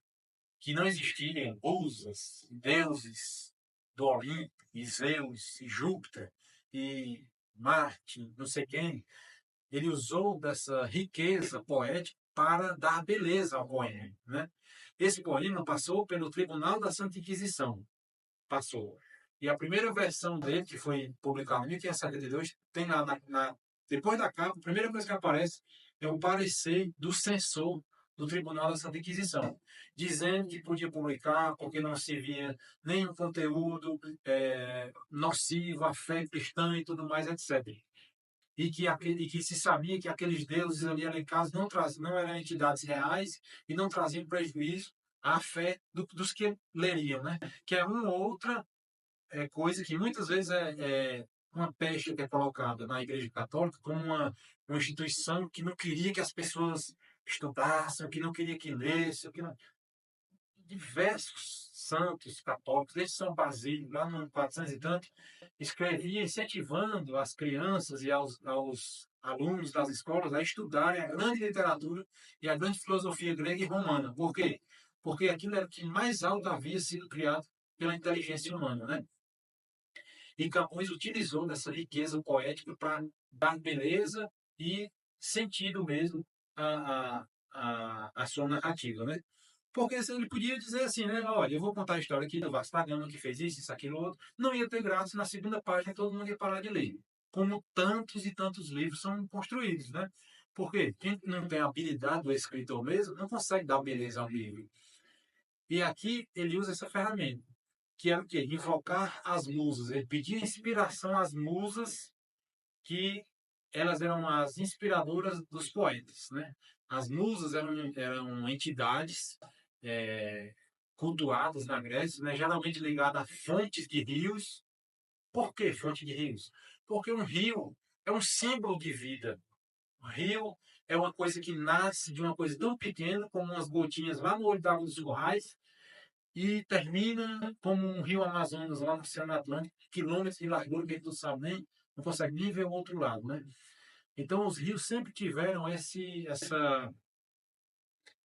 que não existiam musas, deuses do Olimpo, e Zeus, e Júpiter, e Marte, não sei quem. Ele usou dessa riqueza poética para dar beleza ao poema, né? Esse poema passou pelo Tribunal da Santa Inquisição, passou. E a primeira versão dele, que foi publicada em 1572, tem lá depois da capa, a primeira coisa que aparece é o parecer do censor do Tribunal da Santa Inquisição, dizendo que podia publicar porque não se via nenhum conteúdo nocivo à fé cristã e tudo mais, etc. E que se sabia que aqueles deuses ali elencados não eram entidades reais e não traziam prejuízo à fé dos que leriam, né? Que é uma outra coisa que muitas vezes é uma pecha que é colocada na Igreja Católica como uma instituição que não queria que as pessoas estudassem, que não queria que lessem, que não... Diversos santos católicos, desde São Basílio, lá no 400 e tanto, escrevia incentivando as crianças e aos alunos das escolas a estudarem a grande literatura e a grande filosofia grega e romana. Por quê? Porque aquilo era o que mais alto havia sido criado pela inteligência humana, né? E Camões utilizou dessa riqueza poética para dar beleza e sentido mesmo à sua narrativa, né? Porque ele podia dizer assim, né? Olha, eu vou contar a história aqui do Vasco da Gama que fez isso, aquilo, outro. Não ia ter graça na segunda página, todo mundo ia parar de ler. Como tantos e tantos livros são construídos, né? Porque quem não tem a habilidade do escritor mesmo não consegue dar beleza ao livro. E aqui ele usa essa ferramenta, que era o quê? Invocar as musas. Ele pedia inspiração às musas, que elas eram as inspiradoras dos poetas, né? As musas eram entidades é, cultuadas na Grécia, né? Geralmente ligadas a fontes de rios. Por que fonte de rios? Porque um rio é um símbolo de vida. O rio é uma coisa que nasce de uma coisa tão pequena como umas gotinhas lá no olho d'água dos currais e termina como um rio Amazonas lá no Oceano Atlântico, quilômetros de largura que a gente não sabe nem, não consegue nem ver o outro lado, né? Então os rios sempre tiveram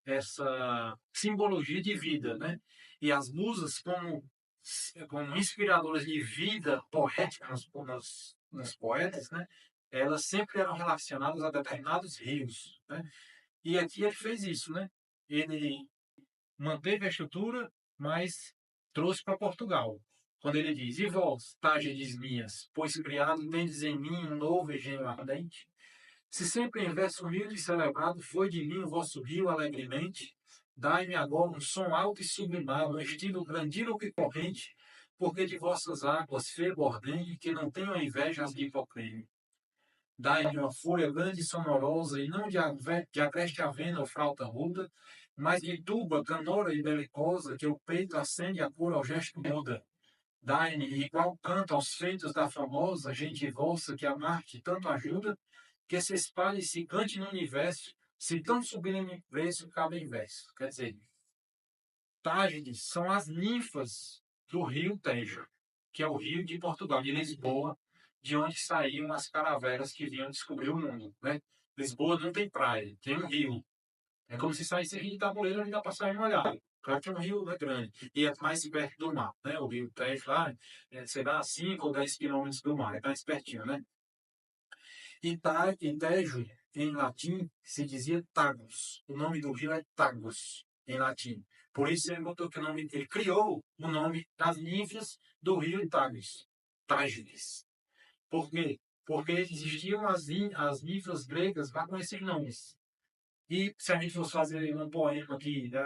essa simbologia de vida, né? E as musas como inspiradoras de vida poética nos poetas, né? Elas sempre eram relacionadas a determinados rios, né? E aqui ele fez isso, né? Ele manteve a estrutura, mas trouxe para Portugal. quando ele diz: E vós, Tágedes minhas, pois criado tendes em mim um novo engenho ardente? Se sempre em verso humilde e celebrado foi de mim o vosso rio alegremente, dai-me agora um som alto e sublimado, um estilo grandino e corrente, porque de vossas águas fervo ordene, que não tenho inveja as de hipocrene. Dai-me uma folha grande e sonorosa, e não de agreste avena ou flauta ruda, mas de tuba, canora e belicosa, que o peito acende a cor ao gesto muda. Dai-me igual canto aos feitos da famosa gente vossa que a Marte tanto ajuda, que se espalhe e se cante no universo, se tão sublime preço cabe em verso. Quer dizer, Tágides são as ninfas do rio Tejo, que é o rio de Portugal, de Lisboa, de onde saíam as caravelas que vinham descobrir o mundo, né? Lisboa não tem praia, tem um rio. É como se saísse Rio de Tabuleiro ali dá para sair molhado. Claro que é um rio, né, grande. E é mais perto do mar, né? O rio Tejo lá, sei lá, 5 ou 10 quilômetros do mar. É mais pertinho, né? E Tejo, em latim, se dizia Tagus. O nome do rio é Tagus, em latim. Por isso ele botou que o nome, ele criou o nome das ninfas do rio Tagus, Tágides. Por quê? Porque existiam as ninfas gregas lá com esses nomes. E se a gente fosse fazer um poema aqui, né,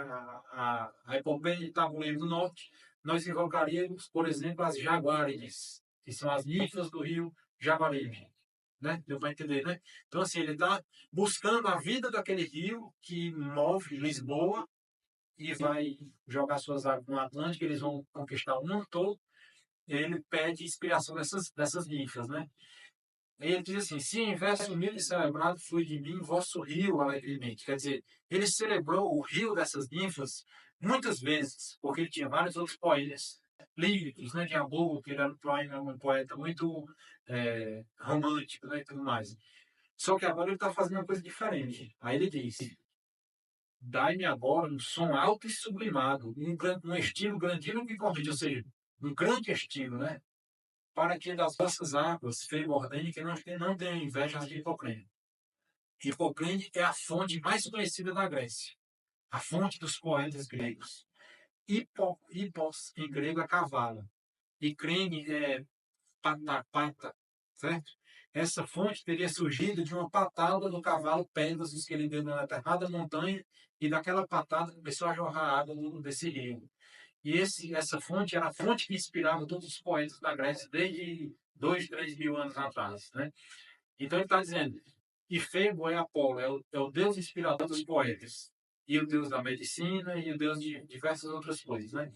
a Epopeia de Tabuleiro do Norte, nós invocaríamos, por exemplo, as Jaguárides, que são as ninfas do rio Jaguaribe. Né? Deu para entender, né? Então, assim, ele está buscando a vida daquele rio que move Lisboa e vai jogar suas águas no Atlântico, eles vão conquistar o mundo todo. Ele pede inspiração dessas ninfas, né? Aí ele diz assim: se em verso humilde e celebrado flui de mim vosso rio alegremente. Quer dizer, ele celebrou o rio dessas ninfas muitas vezes, porque ele tinha vários outros poetas líricos, né, de amor, que ele era um poeta muito romântico, né, e tudo mais. Só que agora ele está fazendo uma coisa diferente. Aí ele diz: dai-me agora um som alto e sublimado, um estilo grandino que corrige, ou seja, um grande estilo, né? Para que das vossas águas ferva ordene que não tenha inveja de Hipocrene. Hipocrene é a fonte mais conhecida da Grécia, a fonte dos poetas gregos. Hipos, em grego, é cavalo, e crene é pata, certo? Essa fonte teria surgido de uma patada do cavalo Pegasus que ele deu na aterrada montanha, e daquela patada começou a jorrar água desse rio. E essa fonte era a fonte que inspirava todos os poetas da Grécia desde 2, 3 mil anos atrás. Né? Então ele está dizendo que Febo é Apolo, é o deus inspirador dos poetas, e o deus da medicina, e o deus de diversas outras coisas. Né?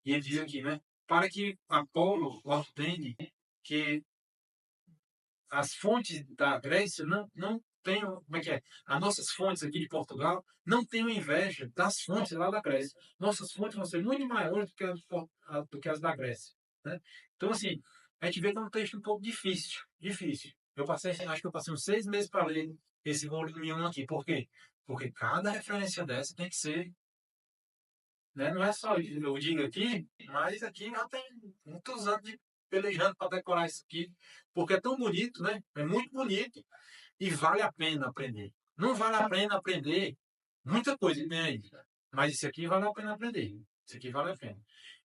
E ele diz aqui, né? Para que Apolo ordene que as fontes da Grécia não tenham, como é que é? As nossas fontes aqui de Portugal não tenham inveja das fontes lá da Grécia. Nossas fontes vão ser muito maiores do que as da Grécia. Né? Então, assim, a gente vê que é um texto um pouco difícil. Difícil. Acho que eu passei uns 6 meses para ler esse volume 1 aqui. Por quê? Porque cada referência dessa tem que ser. Né? Não é só eu digo aqui, mas aqui já tem muitos anos de pelejando para decorar isso aqui, porque é tão bonito, né? É muito bonito e vale a pena aprender. Não vale a pena aprender muita coisa que tem aí, mas isso aqui vale a pena aprender. Isso aqui vale a pena.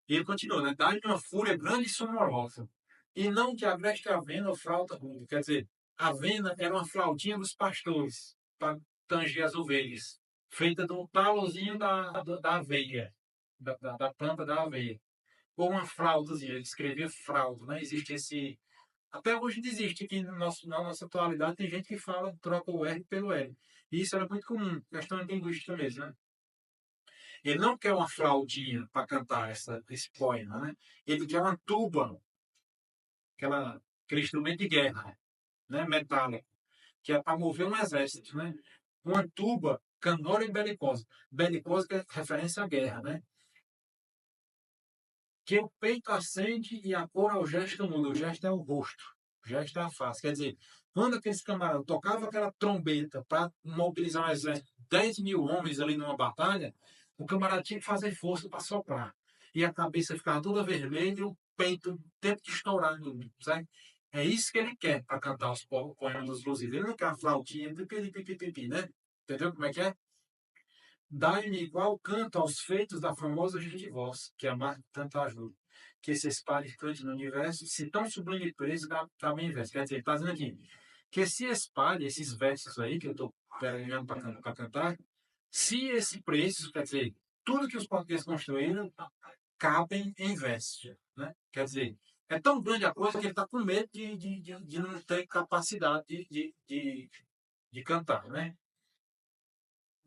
E ele continua, né? Dá-lhe uma fúria grande e sonorosa, e não que agreste a avena ou flauta rude. Quer dizer, a avena era uma flautinha dos pastores para tanger as ovelhas, feita do talozinho da aveia, da planta da aveia. Ou uma fraldazinha, ele escrevia fralda, né? Existe esse. Até hoje ainda existe aqui na nossa atualidade, tem gente que fala, troca o R pelo L. E isso era muito comum, questão linguística mesmo, né? Ele não quer uma fraldinha para cantar esse poema, né? Ele quer uma tuba, aquele instrumento de guerra, né? Metálico, que é para mover um exército, né? Uma tuba, canora e belicosa. Belicosa que é referência à guerra, né? Que o peito acende e a cor ao gesto muda. O gesto é o rosto, o gesto é a face. Quer dizer, quando aqueles camaradas tocavam aquela trombeta para mobilizar um exército, 10 mil homens ali numa batalha, o camarada tinha que fazer força para soprar. E a cabeça ficava toda vermelha e o peito o tempo de estourar, sabe? É isso que ele quer para cantar os poemas dos Lusíadas. Ele não quer a flautinha, pipi, né? Entendeu como é que é? Dai-me igual canto aos feitos da famosa gente voz, que amar tanto ajuda. que se espalhe tanto no universo, se tão sublime preço, dá bem inverso. Quer dizer, está dizendo aqui, que se espalhe esses versos aí, que eu estou pegando para cantar, se esse preço, quer dizer, tudo que os portugueses construíram, cabem em versos, né? Quer dizer, é tão grande a coisa que ele está com medo de não ter capacidade de cantar, né?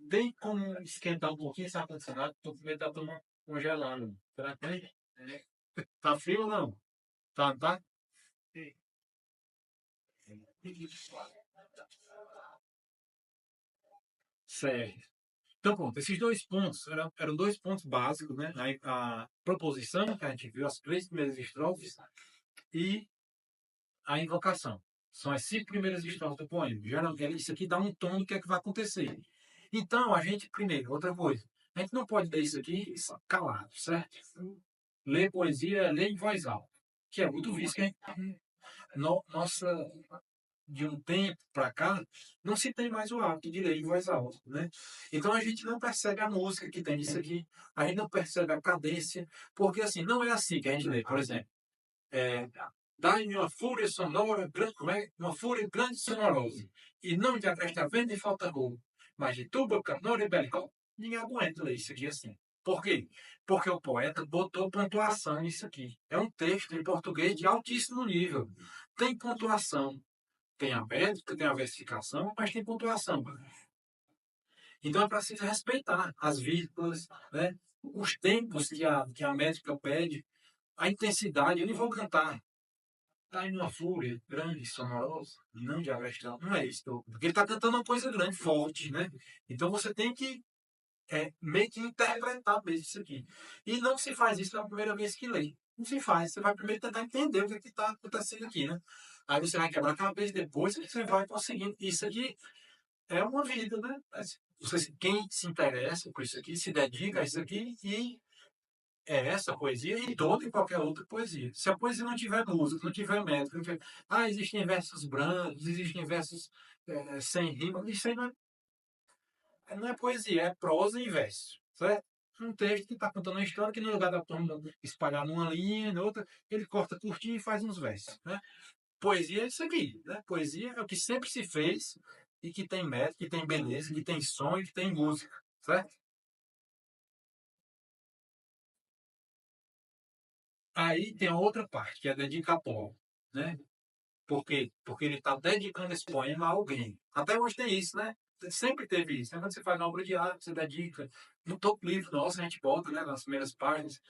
Tem como esquentar um pouquinho esse ar-condicionado? Estou com medo da turma congelando. Será que tem? É. Tá frio ou não? Tá, tá? Certo. Então, pronto, esses dois pontos eram dois pontos básicos, né? A proposição, que a gente viu, as três primeiras estrofes, e a invocação. São as cinco primeiras estrofes do poema. Geralmente, isso aqui dá um tom do que é que vai acontecer. Então, a gente, primeiro, outra coisa, a gente não pode ler isso aqui calado, certo? Ler poesia, ler em voz alta, que é muito visto, que nossa, de um tempo para cá, não se tem mais o hábito de ler em voz alta, né? Então a gente não percebe a música que tem nisso aqui, a gente não percebe a cadência, porque assim, não é assim que a gente lê, por exemplo, dá-me uma fúria sonora, como é? Uma fúria grande e sonorosa, e não te apresta vento e falta roubo, mas de tuba, canor e belicol, ninguém aguenta ler isso aqui assim. Por quê? Porque o poeta botou pontuação nisso aqui. É um texto em português de altíssimo nível. Tem pontuação. Tem a métrica, tem a versificação, mas tem pontuação. Então é preciso respeitar as vírgulas, né? Os tempos que a métrica pede, a intensidade. Eu não vou cantar. Está em uma fúria grande, sonorosa, não de agressão. Não é isso. Porque ele está cantando uma coisa grande, forte, né? Então você tem que meio que interpretar mesmo isso aqui. E não se faz isso na primeira vez que lê. Não se faz. Você vai primeiro tentar entender o que está acontecendo aqui, né? Aí você vai quebrar a cabeça, depois você vai conseguindo. Isso aqui é uma vida, né? Quem se interessa por isso aqui, se dedica a isso aqui e essa poesia e toda e qualquer outra poesia. Se a poesia não tiver música, não tiver métrica, não tiver... existem versos brancos, existem versos sem rima, isso aí não é poesia, é prosa e verso, certo? Um texto que está contando uma história que no lugar da turma espalhar numa linha, na outra, ele corta curtinho e faz uns versos, né? Poesia é isso aqui, né? Poesia é o que sempre se fez e que tem métrica, que tem beleza, que tem som e que tem música, certo? Aí tem a outra parte, que é dedicatória, né? Por quê? Porque ele está dedicando esse poema a alguém. Até hoje tem isso, né? Sempre teve isso. Né? Quando você faz uma obra de arte, você dedica. No topo livro nosso, a gente bota, né, nas primeiras páginas,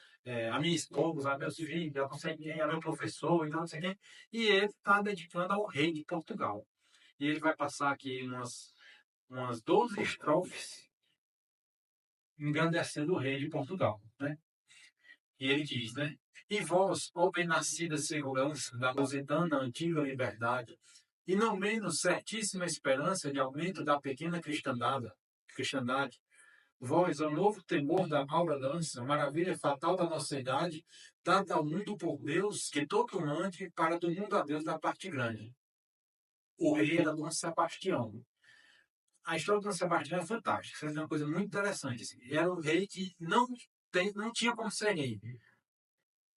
a minha esposa, a meus filhos, a não sei quem, a meu professor, então não sei quem. E ele está dedicando ao rei de Portugal. E ele vai passar aqui umas 12 estrofes engrandecendo o rei de Portugal, né? E ele diz, né? E vós, ó bem-nascida segurança da lusitana antiga liberdade, e não menos certíssima esperança de aumento da pequena cristandade, vós, ó novo temor da aura lança, maravilha fatal da nossa idade, dada ao mundo por Deus, que todo amante para do mundo a Deus da parte grande. O rei era Dom Sebastião. A história do Dom Sebastião é fantástica, é uma coisa muito interessante. Assim. Era um rei que não tinha como ser rei.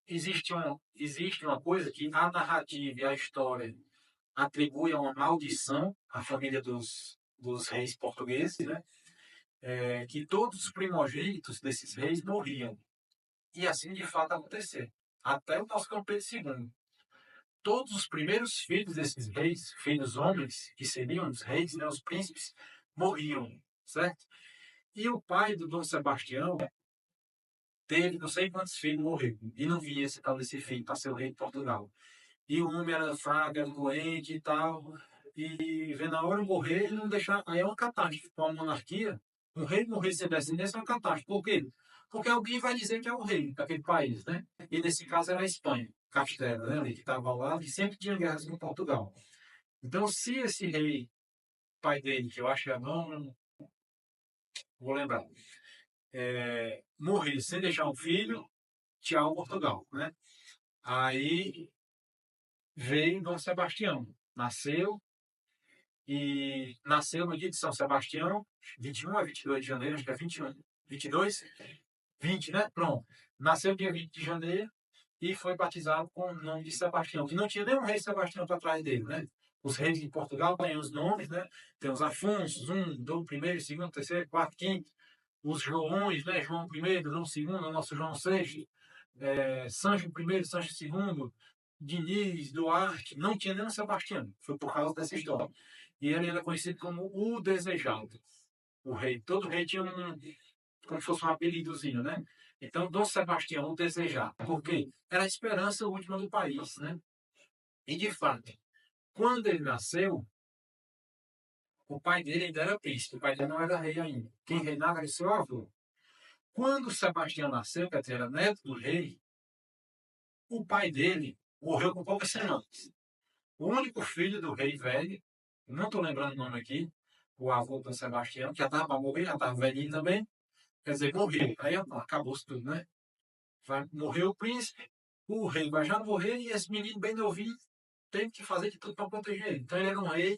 Existe uma coisa que a narrativa e a história atribui a uma maldição à família dos reis portugueses, né? Que todos os primogênitos desses reis morriam. E assim de fato aconteceu. Até o nosso Dom Pedro II. Todos os primeiros filhos desses reis, filhos homens, que seriam os reis, né, os príncipes, morriam, certo? E o pai do Dom Sebastião teve não sei quantos filhos morreram. E não via esse tal desse filho para ser o rei de Portugal. E o homem era fraco, era doente e tal. E vendo a hora morrer, ele não deixar. Aí é uma catástrofe para uma monarquia. Um rei morrer sem descendência é uma catástrofe. Por quê? Porque alguém vai dizer que é o rei daquele país, né? E nesse caso era a Espanha, Castela, né? Ali, que estava lá e sempre tinha guerras com Portugal. Então, se esse rei, pai dele, que eu acho que é não vou lembrar, morrer sem deixar um filho, tchau Portugal, né? Aí veio Dom Sebastião. Nasceu no dia de São Sebastião, 21 a 22 de janeiro, acho que é 21, 22, 20, né? Pronto. Nasceu dia 20 de janeiro e foi batizado com o nome de Sebastião, que não tinha nenhum rei Sebastião para trás dele, né? Os reis de Portugal têm os nomes, né? Tem os Afonsos, primeiro, segundo, terceiro, quarto, quinto, os Joões, né? João I, João II, nosso João VI, Sancho I, Sancho II, Diniz, Duarte, não tinha nenhum Sebastião. Foi por causa dessa história. E ele era conhecido como o Desejado. O rei, todo rei tinha como se fosse um apelidozinho, né? Então, Dom Sebastião, o Desejado. Por quê? Era a esperança última do país, né? E, de fato, quando ele nasceu, o pai dele ainda era príncipe, o pai dele não era rei ainda. Quem reinava era seu avô. Quando Sebastião nasceu, quer dizer, era neto do rei, o pai dele morreu com poucas semanas. O único filho do rei velho, não estou lembrando o nome aqui, o avô do Sebastião, que já estava para morrer, já estava velhinho também, quer dizer, morreu. Aí acabou-se tudo, né? Morreu o príncipe, o rei vai já morrer e esse menino bem novinho tem que fazer de tudo para proteger ele. Então ele era um rei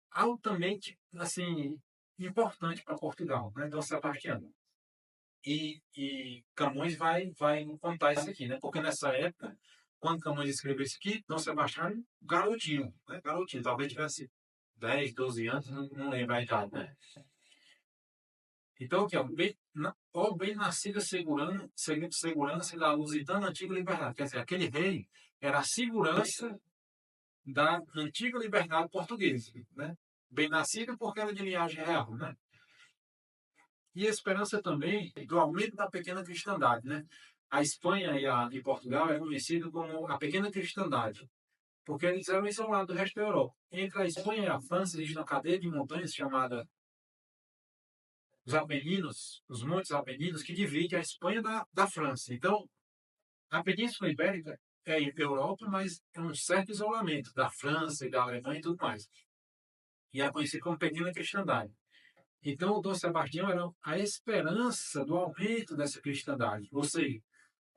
altamente, assim, importante para Portugal, né? Dom Sebastião. E Camões vai contar isso aqui, né? Porque nessa época, quando Camões escreveu isso aqui, Dom Sebastião, garotinho, né? Garotinho, talvez tivesse 10, 12 anos, não lembro a idade, né? Então, aqui, ó, bem nascida segurança da lusitana antiga liberdade. Quer dizer, aquele rei era a segurança da antiga liberdade portuguesa, né? Bem nascido porque era de linhagem real, né? E a esperança também do aumento da pequena cristandade, né? A Espanha e Portugal eram conhecidos como a pequena cristandade, porque eles eram isolados do resto da Europa. Entre a Espanha e a França existe uma cadeia de montanhas chamada os Apeninos, os Montes Apeninos, que divide a Espanha da França. Então, a Península Ibérica é Europa, mas é um certo isolamento da França e da Alemanha e tudo mais. E é conhecido como pequena cristandade. Então, o Dom Sebastião era a esperança do aumento dessa cristandade. Ou seja,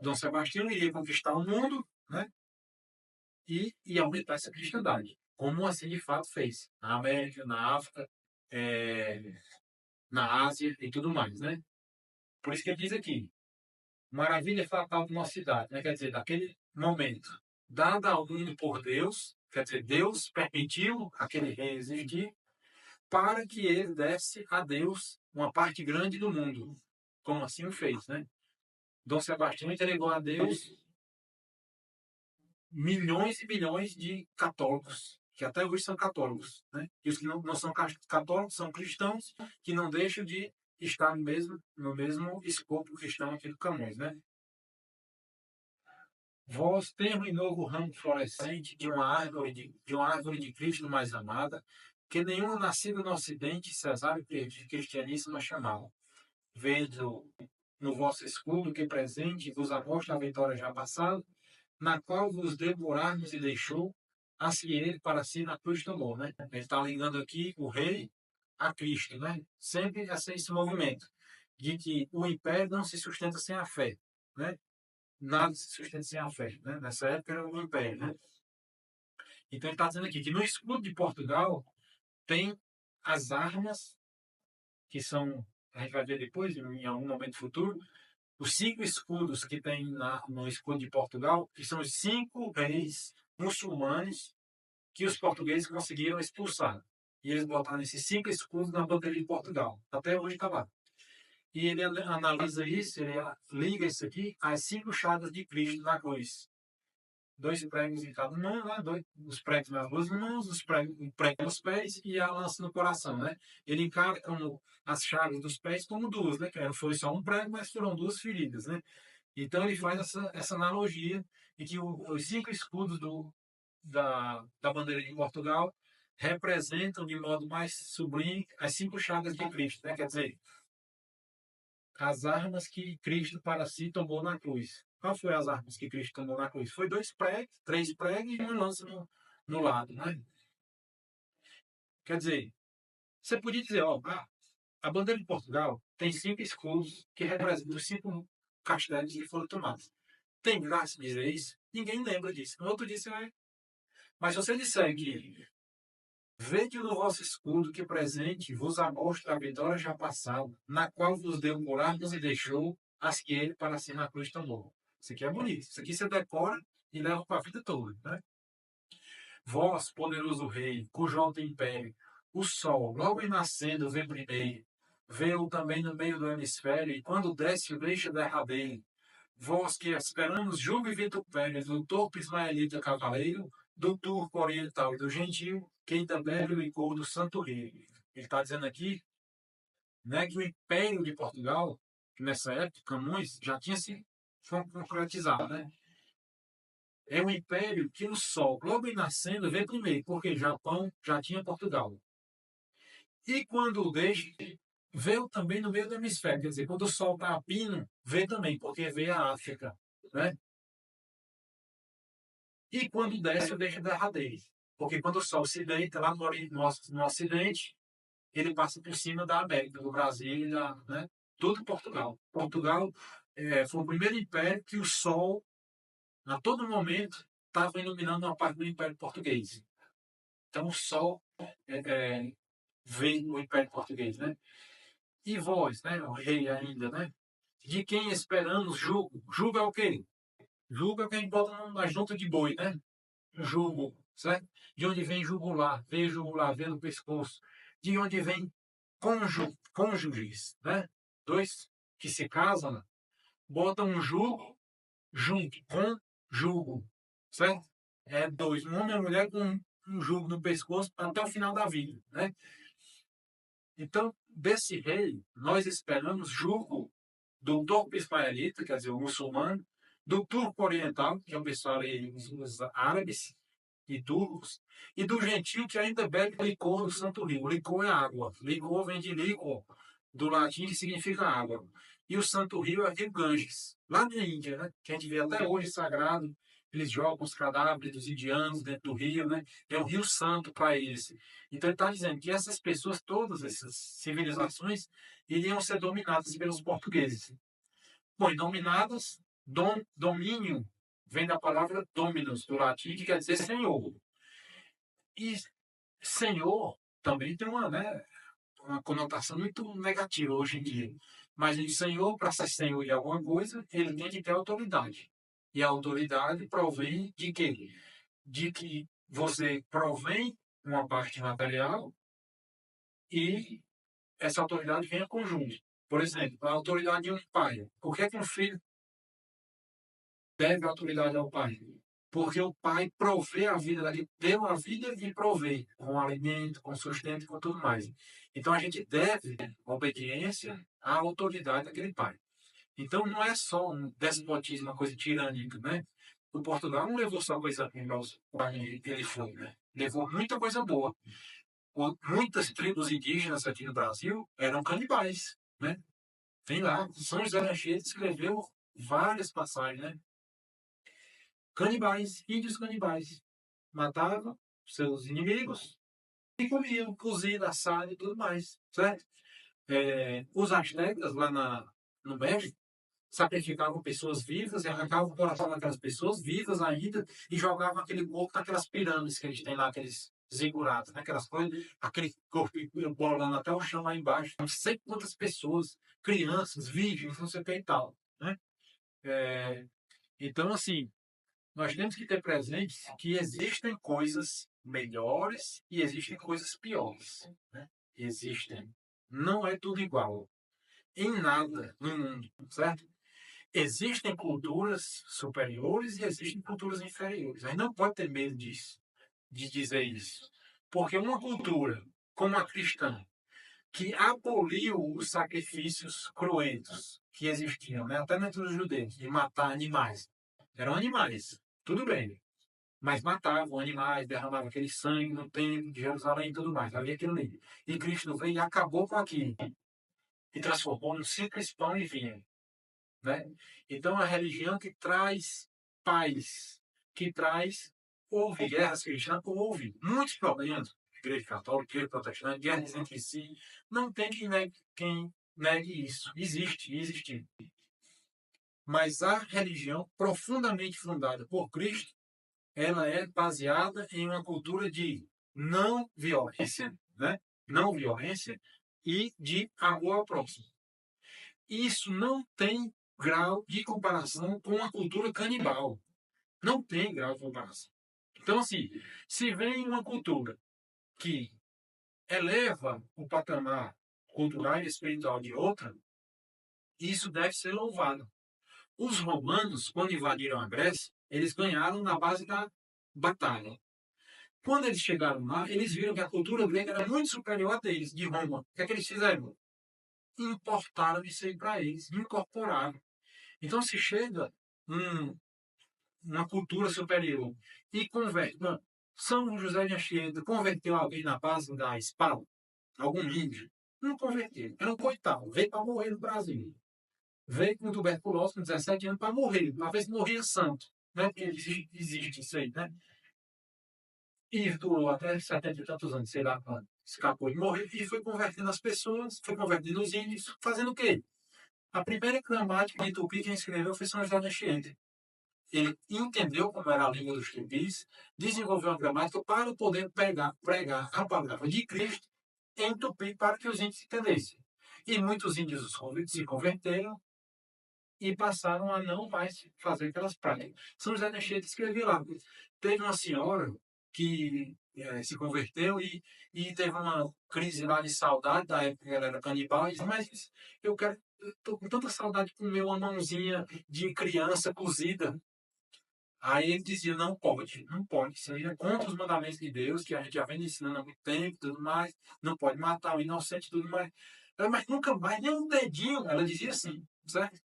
Dom Sebastião iria conquistar o mundo, né? E aumentar essa cristandade. Como assim de fato fez. Na América, na África, na Ásia e tudo mais, né? Por isso que ele diz aqui, maravilha fatal de uma cidade, né? Quer dizer, daquele momento, dada ao mundo por Deus, quer dizer, Deus permitiu aquele rei existir para que ele desse a Deus uma parte grande do mundo, como assim o fez, né? Dom Sebastião entregou a Deus milhões e milhões de católicos, que até hoje são católicos, né? E os que não são católicos são cristãos que não deixam de estar no mesmo escopo cristão aqui do Camões, né? Vós, tenro e novo ramo florescente de uma árvore de Cristo mais amada, que nenhuma nascida no Ocidente, cesário de cristianismo a chamava. Vejo no vosso escudo que presente vos amostra a vitória já passada, na qual vos devorarmos e deixou, a se ele para si na cruz tomou, né? Ele está ligando aqui o rei a Cristo, né? Sempre esse movimento de que o império não se sustenta sem a fé, né? Nada se sustenta sem a fé, né? Nessa época era o império, né? Então ele está dizendo aqui que no escudo de Portugal tem as armas que são, a gente vai ver depois, em algum momento futuro, os 5 escudos que tem no escudo de Portugal, que são os 5 reis muçulmanos que os portugueses conseguiram expulsar. E eles botaram esses 5 escudos na bandeira de Portugal. Até hoje está lá. E ele analisa isso, ele liga isso aqui às 5 chagas de Cristo na cruz. 2 pregos em cada mão, né? Os pregos nas duas mãos, o prego nos pés e a lança no coração, né? Ele encara como as chagas dos pés como duas, né? Que foi só um prego, mas foram 2 feridas, né? Então ele faz essa analogia em que os 5 escudos da bandeira de Portugal representam de modo mais sublime as 5 chagas de Cristo, né? Quer dizer, as armas que Cristo para si tomou na cruz. Qual foi as armas que Cristo tomou na cruz? Foi 2 pregos, 3 pregos e uma lança no lado, né? Quer dizer, você podia dizer, ó, a bandeira de Portugal tem 5 escudos que representam os 5 castelos que foram tomados. Tem graça dizer isso? Ninguém lembra disso. No outro dia você vai. Mas se você disser que vede no vosso escudo que presente vos amostra a vitória já passada, na qual vos deu morada e deixou as que ele para si na cruz tomou. Isso aqui é bonito. Isso aqui você decora e leva para a vida toda, né? Vós, poderoso rei, cujo alto império, o sol, logo em nascendo, vê primeiro, vê-o também no meio do hemisfério, e quando desce, o deixa derradeiro. Vós que esperamos julgo e vitupério, do torpe ismaelita cavaleiro, do turco oriental e do gentil, quem também licou do santo rei. Ele está dizendo aqui, né, que o império de Portugal, que nessa época, Camões, já tinha se concretizado, né? É um império que o Sol, logo em nascendo, vê primeiro, porque Japão já tinha Portugal. E quando o deixa, veio também no meio do hemisfério. Quer dizer, quando o Sol está a pino, vê também, porque vê a África. Né? E quando desce, deixa derradeiro. Porque quando o Sol se deita lá no Ocidente, ele passa por cima da América, do Brasil, né? Tudo Portugal. Portugal foi o primeiro império que o Sol, a todo momento, estava iluminando uma parte do Império Português. Então, o Sol veio o Império Português, né? E vós, né? O rei ainda, né? De quem esperamos julgo. Julgo é o quê? Julgo é quem bota na junta de boi, né? Julgo, certo? De onde vem jugular? Vem jugular, vem no pescoço. De onde vem cônjuges, né? Dois que se casam, botam um jugo junto com jugo, certo? É dois, um homem e uma mulher com um jugo no pescoço até o final da vida, né? Então, desse rei, nós esperamos jugo do turco ismaelita, quer dizer, o muçulmano, do turco oriental, que é o pessoal ali, os árabes e turcos, e do gentil que ainda bebe licor do Santo Rio. Licor é água. Licor vem de licor, do latim que significa água. E o Santo Rio é o Rio Ganges, lá na Índia, né? Que a gente vê até hoje sagrado. Eles jogam os cadáveres dos indianos dentro do rio, né? É o Rio Santo para eles. Então ele está dizendo que essas pessoas, todas essas civilizações, iriam ser dominadas pelos portugueses. Bom, e dominadas, domínio, vem da palavra dominus, do latim, que quer dizer senhor. E senhor também tem uma conotação muito negativa hoje em dia. Mas o senhor, para ser senhor de alguma coisa, ele tem que ter autoridade. E a autoridade provém de quê? De que você provém uma parte material e essa autoridade vem em conjunto. Por exemplo, a autoridade de um pai. Por que um filho deve autoridade ao pai? Porque o pai provê a vida dele, deu a vida e provê, com alimento, com sustento e com tudo mais. Então a gente deve obediência à autoridade daquele pai. Então não é só um despotismo, uma coisa tirânica, né? O Portugal não levou só coisa ruim para ele foi, né? Levou muita coisa boa. Muitas tribos indígenas aqui no Brasil eram canibais, né? Tem lá, São José Rancheiro escreveu várias passagens, né? Canibais, índios canibais. Matavam seus inimigos e comiam, cozido, assado e tudo mais, certo? Os astecas lá no México sacrificavam pessoas vivas e arrancavam o coração daquelas pessoas vivas ainda e jogavam aquele corpo naquelas pirâmides que a gente tem lá, aqueles ziguratos, né? Aquelas coisas, aquele corpo bolando até o chão lá embaixo. Não sei quantas pessoas, crianças, virgens, não sei o que e tal, né? Então, assim, nós temos que ter presente que existem coisas melhores e existem coisas piores. Né? Existem. Não é tudo igual. Em nada no mundo, certo? Existem culturas superiores e existem culturas inferiores. A gente não pode ter medo disso, de dizer isso. Porque uma cultura como a cristã, que aboliu os sacrifícios cruentos que existiam, né? Até dentro dos judeus, de matar animais. Eram animais, tudo bem. Mas matavam animais, derramavam aquele sangue no templo de Jerusalém e tudo mais. Havia aquilo ali. E Cristo veio e acabou com aquilo. E transformou no simples pão e vinho. Né? Então, a religião que traz paz, que traz. Houve guerras cristãs, houve muitos problemas. Igreja católica, igreja protestante, guerras entre si. Não tem quem negue isso. Existe, existe. Mas a religião profundamente fundada por Cristo, ela é baseada em uma cultura de não violência, né? Não violência e de amor ao próximo. Isso não tem grau de comparação com a cultura canibal. Não tem grau de comparação. Então, assim, se vem uma cultura que eleva o patamar cultural e espiritual de outra, isso deve ser louvado. Os romanos, quando invadiram a Grécia, eles ganharam na base da batalha. Quando eles chegaram lá, eles viram que a cultura grega era muito superior à deles, de Roma. O que é que eles fizeram? Importaram isso aí para eles, incorporaram. Então, se chega uma cultura superior e converte. Bom, São José de Anchieta converteu alguém na base da espada? Algum índio? Não converteu. Era um coitado, veio para morrer no Brasil. Veio com tuberculose com 17 anos para morrer. Uma vez morria santo. Né? Porque existe isso aí, né? E durou até 70 e tantos anos, sei lá quando. Escapou de morrer e foi convertendo as pessoas, foi convertendo os índios, fazendo o quê? A primeira gramática de Tupi quem escreveu foi São José de Anchieta. Ele entendeu como era a língua dos tupis, desenvolveu uma gramática para poder pregar a palavra de Cristo em tupi para que os índios entendessem. E muitos índios se converteram e passaram a não mais fazer aquelas práticas. São José de Anchieta escreveu lá. Teve uma senhora que se converteu e teve uma crise lá de saudade, da época que ela era canibal, e disse, mas eu quero, estou com tanta saudade de comer uma mãozinha de criança cozida. Aí ele dizia, não pode, não pode, isso aí é contra os mandamentos de Deus, que a gente já vem ensinando há muito tempo, tudo mais, não pode matar o inocente, tudo mais. Mas nunca mais, nem um dedinho, ela dizia assim, certo?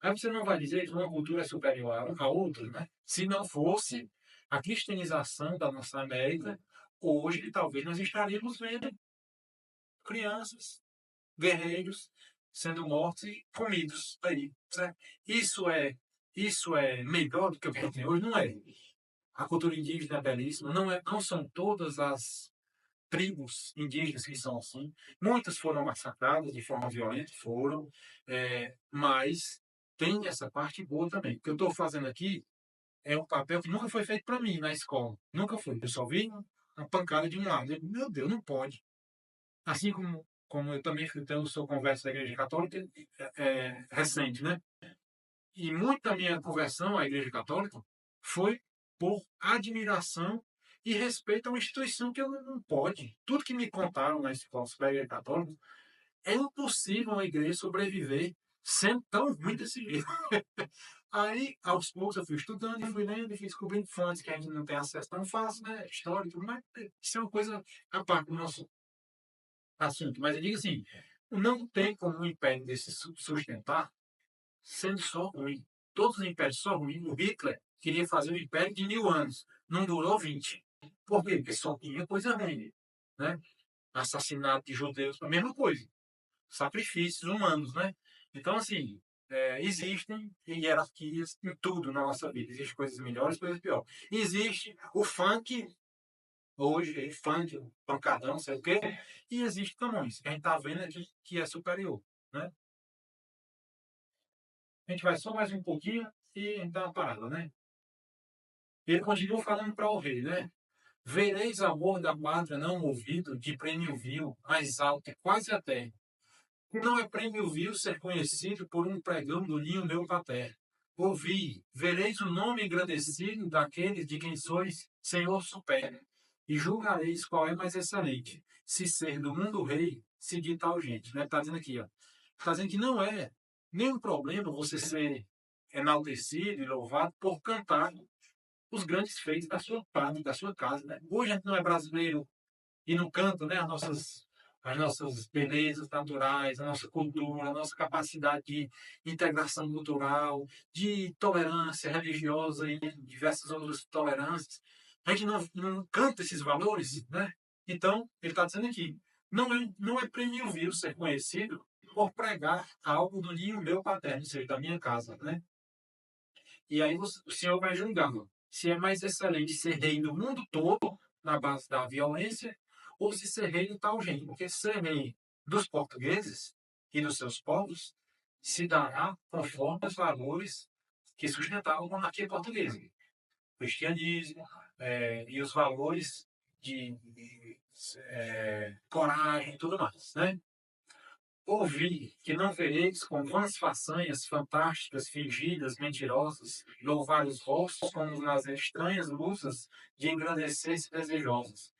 Aí você não vai dizer que uma cultura é superior à outra, né? Se não fosse a cristianização da nossa América, hoje talvez nós estaríamos vendo crianças, guerreiros sendo mortos e comidos aí, certo? Isso é melhor do que o que a gente tem hoje? Não é. A cultura indígena é belíssima, não são todas as tribos indígenas que são assim. Muitas foram massacradas de forma violenta, mas tem essa parte boa também. O que eu estou fazendo aqui é um papel que nunca foi feito para mim na escola. Nunca foi. Eu só vi uma pancada de um lado. Meu Deus, não pode. Assim como eu também tenho sua conversa da Igreja Católica recente, né? E muita minha conversão à Igreja Católica foi por admiração e respeito a uma instituição que eu não pode. Tudo que me contaram na escola da Igreja Católica é impossível uma igreja sobreviver sendo tão ruim desse jeito. Aí, aos poucos, eu fui estudando e fui lendo e fui descobrindo fontes que a gente não tem acesso tão fácil, né? História e tudo mais. Isso é uma coisa à parte do nosso assunto. Mas eu digo assim, não tem como um império desse sustentar sendo só ruim. Todos os impérios só ruins. O Hitler queria fazer um império de 1000 anos. Não durou 20. Por quê? Porque só tinha coisa ruim. Né? Assassinato de judeus, a mesma coisa. Sacrifícios humanos, né? Então, assim, existem hierarquias em tudo na nossa vida. Existem coisas melhores, coisas piores. Existe o funk, hoje, funk, pancadão, sei o quê, e existe Camões, que a gente está vendo aqui que é superior, né? A gente vai só mais um pouquinho e a gente dá uma parada, né? Ele continua falando para o rei, né? Vereis amor da pátria não movido, de prêmio vil, mais alto, quase até. Não é prêmio vil ser conhecido por um pregão do ninho meu paterno. Ouvi, vereis o nome engrandecido daqueles de quem sois Senhor supera, e julgareis qual é mais excelente, se ser do mundo rei, se de tal gente. Né? Está dizendo aqui, ó. Está dizendo que não é nenhum problema você ser enaltecido e louvado por cantar os grandes feitos da sua pátria, da sua casa. Né? Hoje a gente não é brasileiro e não canta, né, as nossas belezas naturais, a nossa cultura, a nossa capacidade de integração cultural, de tolerância religiosa e diversas outras tolerâncias. A gente não canta esses valores, né? Então, ele está dizendo aqui, não é prêmio vil ser conhecido por pregar algo do ninho meu paterno, ou seja, da minha casa, né? E aí o senhor vai julgar se é mais excelente ser rei do mundo todo na base da violência ou se ser rei de tal gente. Porque ser rei dos portugueses e dos seus povos se dará conforme os valores que sustentavam a monarquia portuguesa. Cristianismo e os valores de coragem e tudo mais, né? ouvi que não vereis com vãs façanhas fantásticas, fingidas, mentirosas, louvar os rostos como nas estranhas luzes de engrandecer-se desejosas.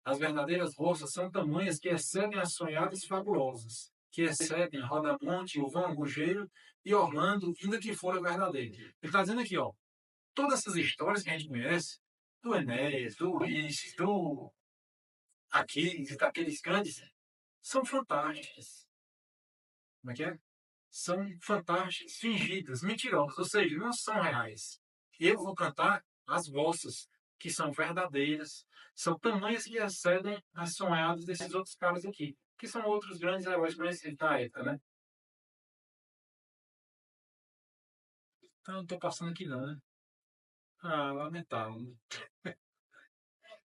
As verdadeiras moças são tamanhas que excedem as sonhadas fabulosas, que excedem Rodamonte, o Vão Rugeiro e Orlando, ainda que fora verdadeiro. Ele está dizendo aqui, ó, todas essas histórias que a gente conhece, do Enéas, do Ulisses, do Aquiles, daqueles grandes, são fantásticas. Como é que é? São fantásticas, fingidas, mentirosas, ou seja, não são reais. Eu vou cantar as vossas, que são verdadeiras, são tamanhas que excedem as sonhadas desses outros caras aqui, que são outros grandes heróis conhecidos da época, né? Então, não estou passando aqui não, né? Ah, lamentável. Né?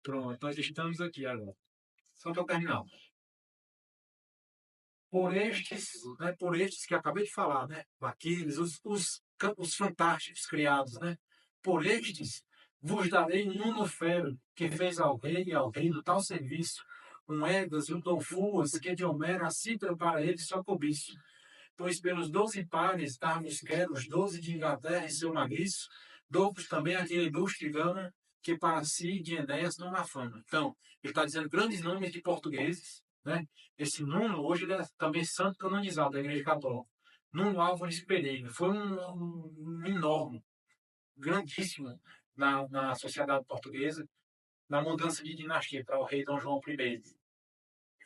Pronto, nós estamos aqui agora. Só para terminar. Por estes que acabei de falar, né? Aquiles, os fantásticos criados, né? Por estes vos darei um Nofero, que fez ao rei e ao reino tal serviço, um Egas e um Tonfuas, que de Homero a citra para ele só cobiço. Pois pelos 12 pares dar-vos quero os 12 de Inglaterra em seu magriço, dou-vos também aquele ilustre gama, que para si de Enéas não há fama. Então, ele está dizendo grandes nomes de portugueses, né? Esse Nuno, hoje, ele é também santo canonizado da Igreja Católica. Nuno Álvares Pereira foi um enorme, grandíssimo na sociedade portuguesa, na mudança de dinastia para o rei Dom João I.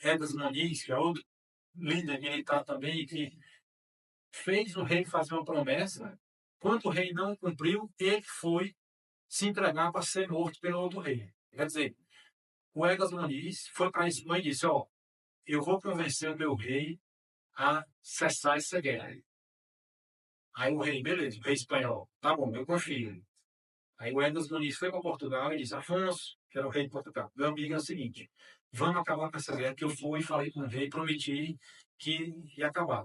Egas Muniz, que é outro líder militar também, que fez o rei fazer uma promessa. Quando o rei não cumpriu, ele foi se entregar para ser morto pelo outro rei. Quer dizer, o Egas Muniz foi para a Espanha e disse: Ó, eu vou convencer o meu rei a cessar essa guerra. Aí o rei, beleza, o rei espanhol, tá bom, eu confio. Aí o Egas Muniz foi para Portugal e disse: Afonso, que era o rei de Portugal, meu amigo, é o seguinte, vamos acabar com essa guerra, que eu fui e falei com o rei, prometi que ia acabar.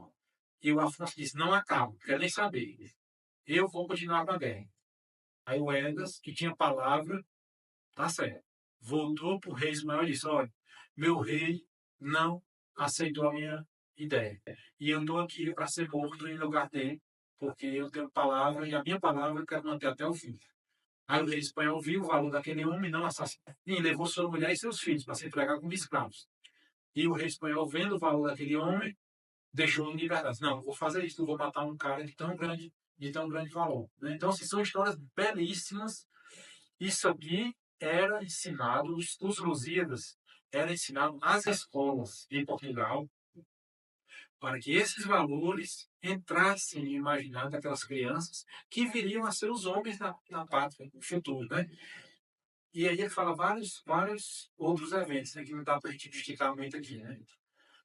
E o Afonso disse: não acaba, quero nem saber. Eu vou continuar com a guerra. Aí o Egas, que tinha palavra, tá certo. Voltou para o rei Ismael e disse: olha, meu rei não aceitou a minha ideia. E eu estou aqui para ser morto em lugar dele, porque eu tenho palavra e a minha palavra eu quero manter até o fim. Aí o rei espanhol viu o valor daquele homem, não assassinou, e levou sua mulher e seus filhos para se entregar como escravos. E o rei espanhol, vendo o valor daquele homem, deixou em liberdade. Não, vou fazer isso, não vou matar um cara de tão grande valor. Né? Então, assim, são histórias belíssimas. Isso aqui era ensinado, os Lusíadas era ensinado nas escolas em Portugal, para que esses valores entrassem no imaginário daquelas crianças que viriam a ser os homens da pátria no futuro. Né? E aí ele fala vários outros eventos, né, que não dá para a gente esticar muito aqui. Né?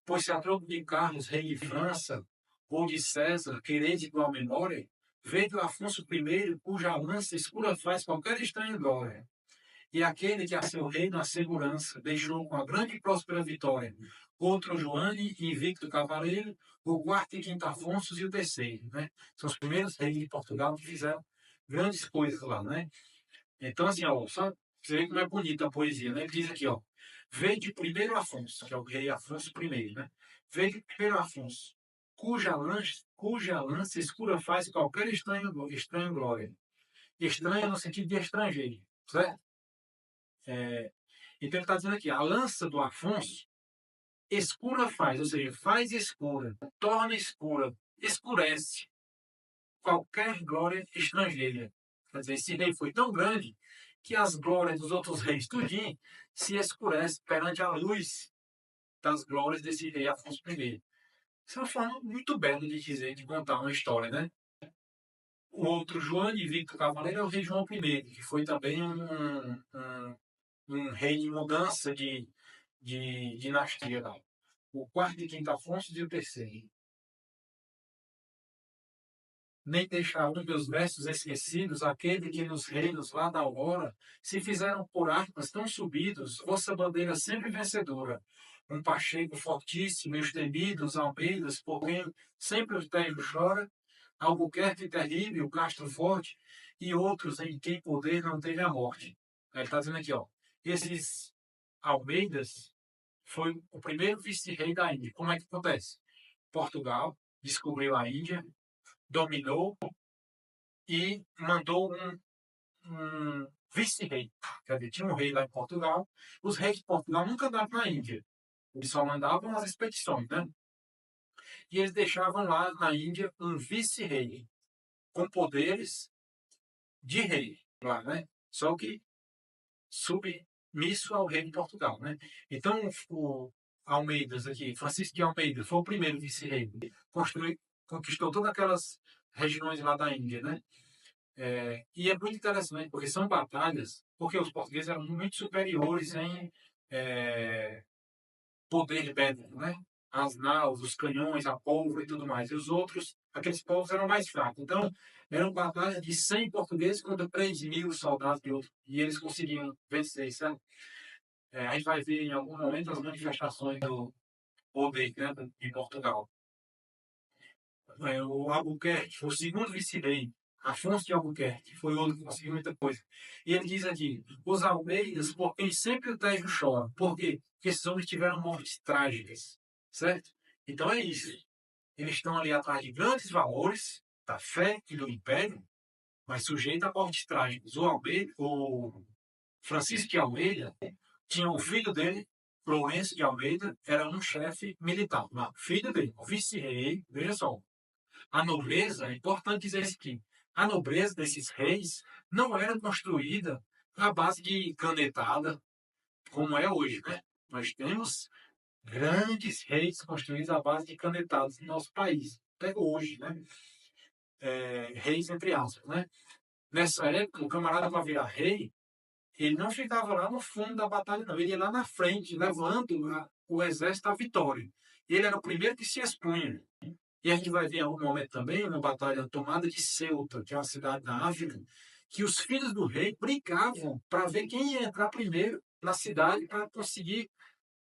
Pois se a troco de Carlos, rei de França, ou de César, querente tua memória, veio Afonso I, cuja lança escura faz qualquer estranha glória. E aquele que a seu reino a segurança deixou com a grande e próspera vitória, contra o Joane, invicto cavaleiro, o quarto e quinto Afonso e o terceiro. Né? São os primeiros reis de Portugal que fizeram grandes coisas lá. Né? Então, assim, ó, só você vê como é bonita a poesia. Né? Ele diz aqui, ó, veio de primeiro Afonso, que é o rei Afonso I, né? Veio de primeiro Afonso, cuja lança escura faz qualquer estranho glória. Estranha no sentido de estrangeiro, certo? Então ele está dizendo aqui, a lança do Afonso escura faz, ou seja, faz escura, torna escura, escurece qualquer glória estrangeira. Quer dizer, esse rei foi tão grande que as glórias dos outros reis, tudinho, se escurece perante a luz das glórias desse rei Afonso I. Isso é uma forma muito bela de dizer, de contar uma história, né? O outro, João de Victor Cavaleiro, é o rei João I, que foi também um rei de mudança de dinastia. Não. O quarto e quinto Afonso e o terceiro. Nem deixarão meus versos esquecidos aquele que nos reinos lá da aurora se fizeram por armas tão subidos, vossa bandeira sempre vencedora. Um Pacheco fortíssimo, e os temidos Almeidas, por quem sempre o Tejo chora, Albuquerque terrível, Castro forte, e outros em quem poder não teve a morte. Aí ele está dizendo aqui, ó, esses Almeidas foi o primeiro vice-rei da Índia. Como é que acontece? Portugal, descobriu a Índia, dominou e mandou um vice-rei. Quer dizer, tinha um rei lá em Portugal. Os reis de Portugal nunca andavam na Índia. Eles só mandavam as expedições, né? E eles deixavam lá na Índia um vice-rei com poderes de rei, lá, né? Só que submisso ao rei de Portugal, né? Então, o Almeidas aqui, Francisco de Almeida, foi o primeiro vice-rei, conquistou todas aquelas regiões lá da Índia, né? E é muito interessante, porque são batalhas, porque os portugueses eram muito superiores em poder bélico, né? As naus, os canhões, a pólvora e tudo mais. E os outros, aqueles povos eram mais fracos. Então, eram batalhas de 100 portugueses contra 3.000 soldados de outro. E eles conseguiam vencer, sabe? A gente vai ver em algum momento as manifestações do poder, né, de Portugal. O Albuquerque, o segundo vice-rei, Afonso de Albuquerque, foi outro que conseguiu muita coisa. E ele diz aqui: os Almeidas, por quem sempre o Tejo chora. Por quê? Porque esses homens tiveram mortes trágicas, certo? Então é isso. Eles estão ali atrás de grandes valores da fé e do império, mas sujeito a mortes trágicas. O Francisco de Almeida tinha o filho dele, Lourenço de Almeida, era um chefe militar. Não, filho dele, o vice-rei, veja só. A nobreza, é importante dizer isso aqui, a nobreza desses reis não era construída à base de canetada, como é hoje, né? Nós temos grandes reis construídos à base de canetadas no nosso país, até hoje, né? Reis entre aspas, né? Nessa época, o camarada para virar rei, ele não ficava lá no fundo da batalha, não. Ele ia lá na frente, levando o exército à vitória. Ele era o primeiro que se expunha. E a gente vai ver em algum momento também uma batalha tomada de Ceuta, que é uma cidade da África, que os filhos do rei brigavam para ver quem ia entrar primeiro na cidade para conseguir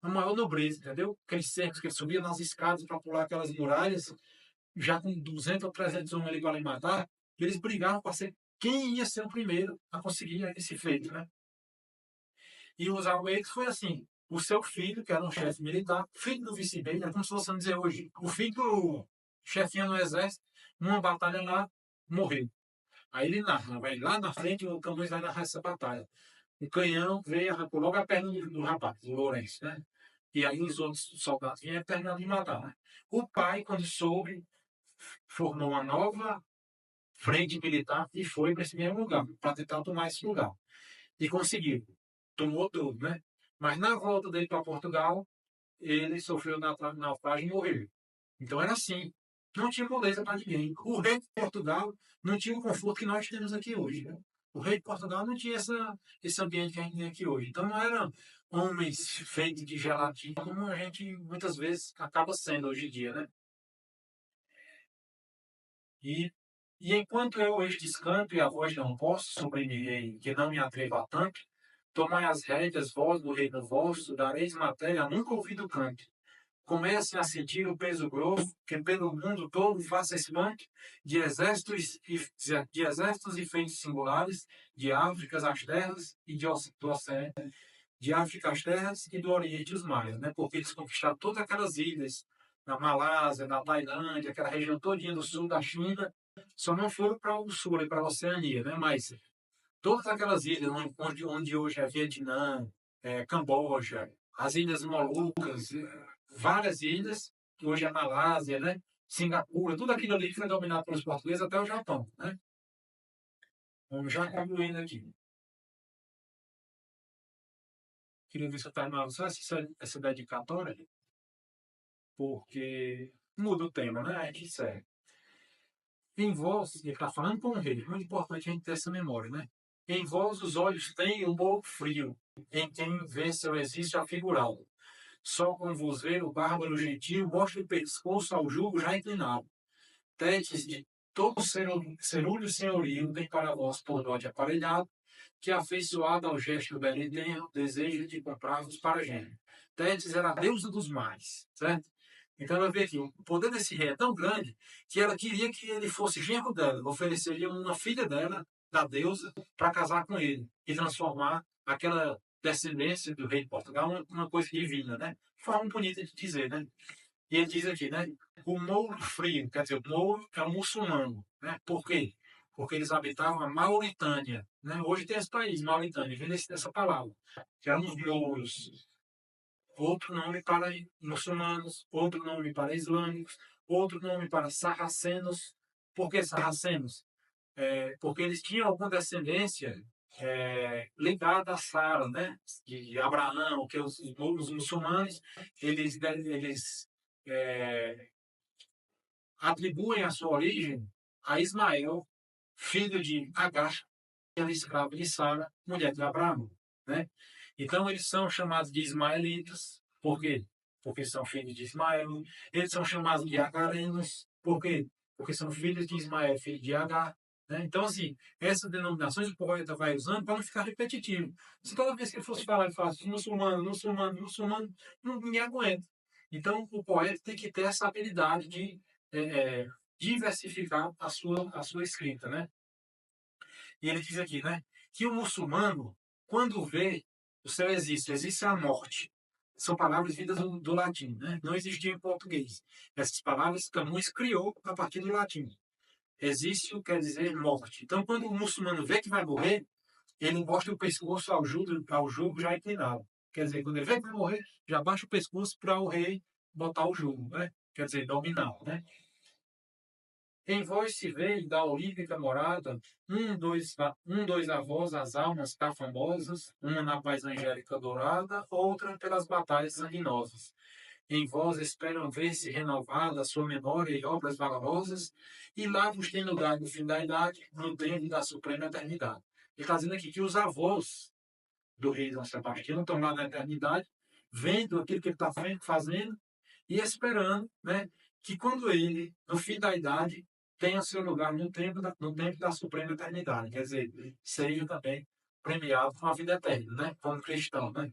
a maior nobreza, entendeu? Aqueles cercos que ele subia nas escadas para pular aquelas muralhas, já com 200 ou 300 homens ali para lhe matar, eles brigavam para ser quem ia ser o primeiro a conseguir esse feito, né? E os Almeidas foi assim: o seu filho, que era um chefe militar, filho do vice-rei, é como se fosse dizer hoje, o filho do chefinho do exército, numa batalha lá, morreu. Aí ele narra, vai lá na frente, o Camões vai narrar essa batalha. O canhão veio e arrancou logo a perna do rapaz, do Lourenço, né? E aí os outros soldados vinham terminando de matar, né? O pai, quando soube, formou uma nova frente militar e foi para esse mesmo lugar, para tentar tomar esse lugar. E conseguiu. Tomou tudo, né? Mas na volta dele para Portugal, ele sofreu naufrágio e morreu. Então era assim. Não tinha moleza para ninguém. O rei de Portugal não tinha o conforto que nós temos aqui hoje. Né? O rei de Portugal não tinha esse ambiente que a gente tem aqui hoje. Então não eram homens feitos de gelatina, como a gente muitas vezes acaba sendo hoje em dia, né? E, e enquanto eu estes canto e a voz não posso sobre ninguém, que não me atrevo a tanto, tomai as rédeas, vós do reino vosso, dareis matéria nunca ouvido canto. Comecem a sentir o peso grosso que pelo mundo todo faça esse manto de exércitos e feitos singulares, de África as terras e do oceano, de África as terras e do Oriente os mares, né? Porque eles conquistaram todas aquelas ilhas, na Malásia, na Tailândia, aquela região todinha do sul da China, só não foram para o sul, para a Oceania, né? Mas todas aquelas ilhas onde hoje é Vietnã, Camboja, as Ilhas Molucas, várias ilhas, que hoje é Malásia, né? Singapura, tudo aquilo ali foi dominado pelos portugueses até o Japão, né? Vamos já concluindo aqui. Queria ver se eu terminava só essa dedicatória, porque muda o tema, né? A gente segue. Em vós, ele está falando com o rei, é muito importante a gente ter essa memória, né? Em vós os olhos têm um pouco frio, em quem vê seu existe afigurado. Só com vos ver o bárbaro gentil mostra o pescoço ao jugo já inclinado. Tetes de todo cerúleo senhorio tem para vós por dote aparelhado, que afeiçoado ao gesto belo tenho, desejo de comprar-vos para gênero. Tétis era a deusa dos mares, certo? Então ela vê que o poder desse rei é tão grande que ela queria que ele fosse genro dela, ofereceria uma filha dela, da deusa, para casar com ele e transformar aquela descendência do rei de Portugal numa coisa divina, né? Forma bonita de dizer, né? E ele diz aqui, né? O Mouro Frio, quer dizer, o Mouro é um muçulmano, né? Por quê? Porque eles habitavam a Mauritânia, né? Hoje tem esse país, Mauritânia, vem dessa palavra, que eram os mouros. Outro nome para muçulmanos, outro nome para islâmicos, outro nome para sarracenos. Por que sarracenos? Porque eles tinham alguma descendência ligada a Sara, né? De Abraão, que os muçulmanos eles é, atribuem a sua origem a Ismael, filho de Agar, que era escravo de Sara, mulher de Abraão, né? Então eles são chamados de ismaelitas, por quê? Porque são filhos de Ismael. Eles são chamados de agarenos, por quê? Porque são filhos de Ismael, filho de Agar. Né? Então, assim, essas denominações o poeta vai usando para não ficar repetitivo. Se toda vez que ele fosse falar, ele falasse muçulmano, muçulmano, muçulmano, ninguém aguenta. Então, o poeta tem que ter essa habilidade de diversificar a sua escrita, né? E ele diz aqui, né, que o muçulmano, quando vê o céu existe a morte. São palavras vindas do latim, né? Não existiam em português. Essas palavras Camões criou a partir do latim. Existe quer dizer morte. Então, quando o muçulmano vê que vai morrer, ele mostra o pescoço ao jugo já inclinado. Quer dizer, quando ele vê que vai morrer, já baixa o pescoço para o rei botar o jugo, né? Quer dizer, dominar, né? Em vós se vê da olímpica morada, dois avós, as almas cá famosas, uma na paz angélica dourada, outra pelas batalhas sanguinosas. Em vós esperam ver-se renovada a sua memória e obras valorosas, e lá vos tem lugar no fim da idade, no tempo da suprema eternidade. Ele está dizendo aqui que os avós do rei Dom Sebastião estão lá na eternidade, vendo aquilo que ele está fazendo e esperando, né, que quando ele, no fim da idade, tenha seu lugar no tempo da suprema eternidade. Quer dizer, seja também premiado com a vida eterna, né, como cristão. Né?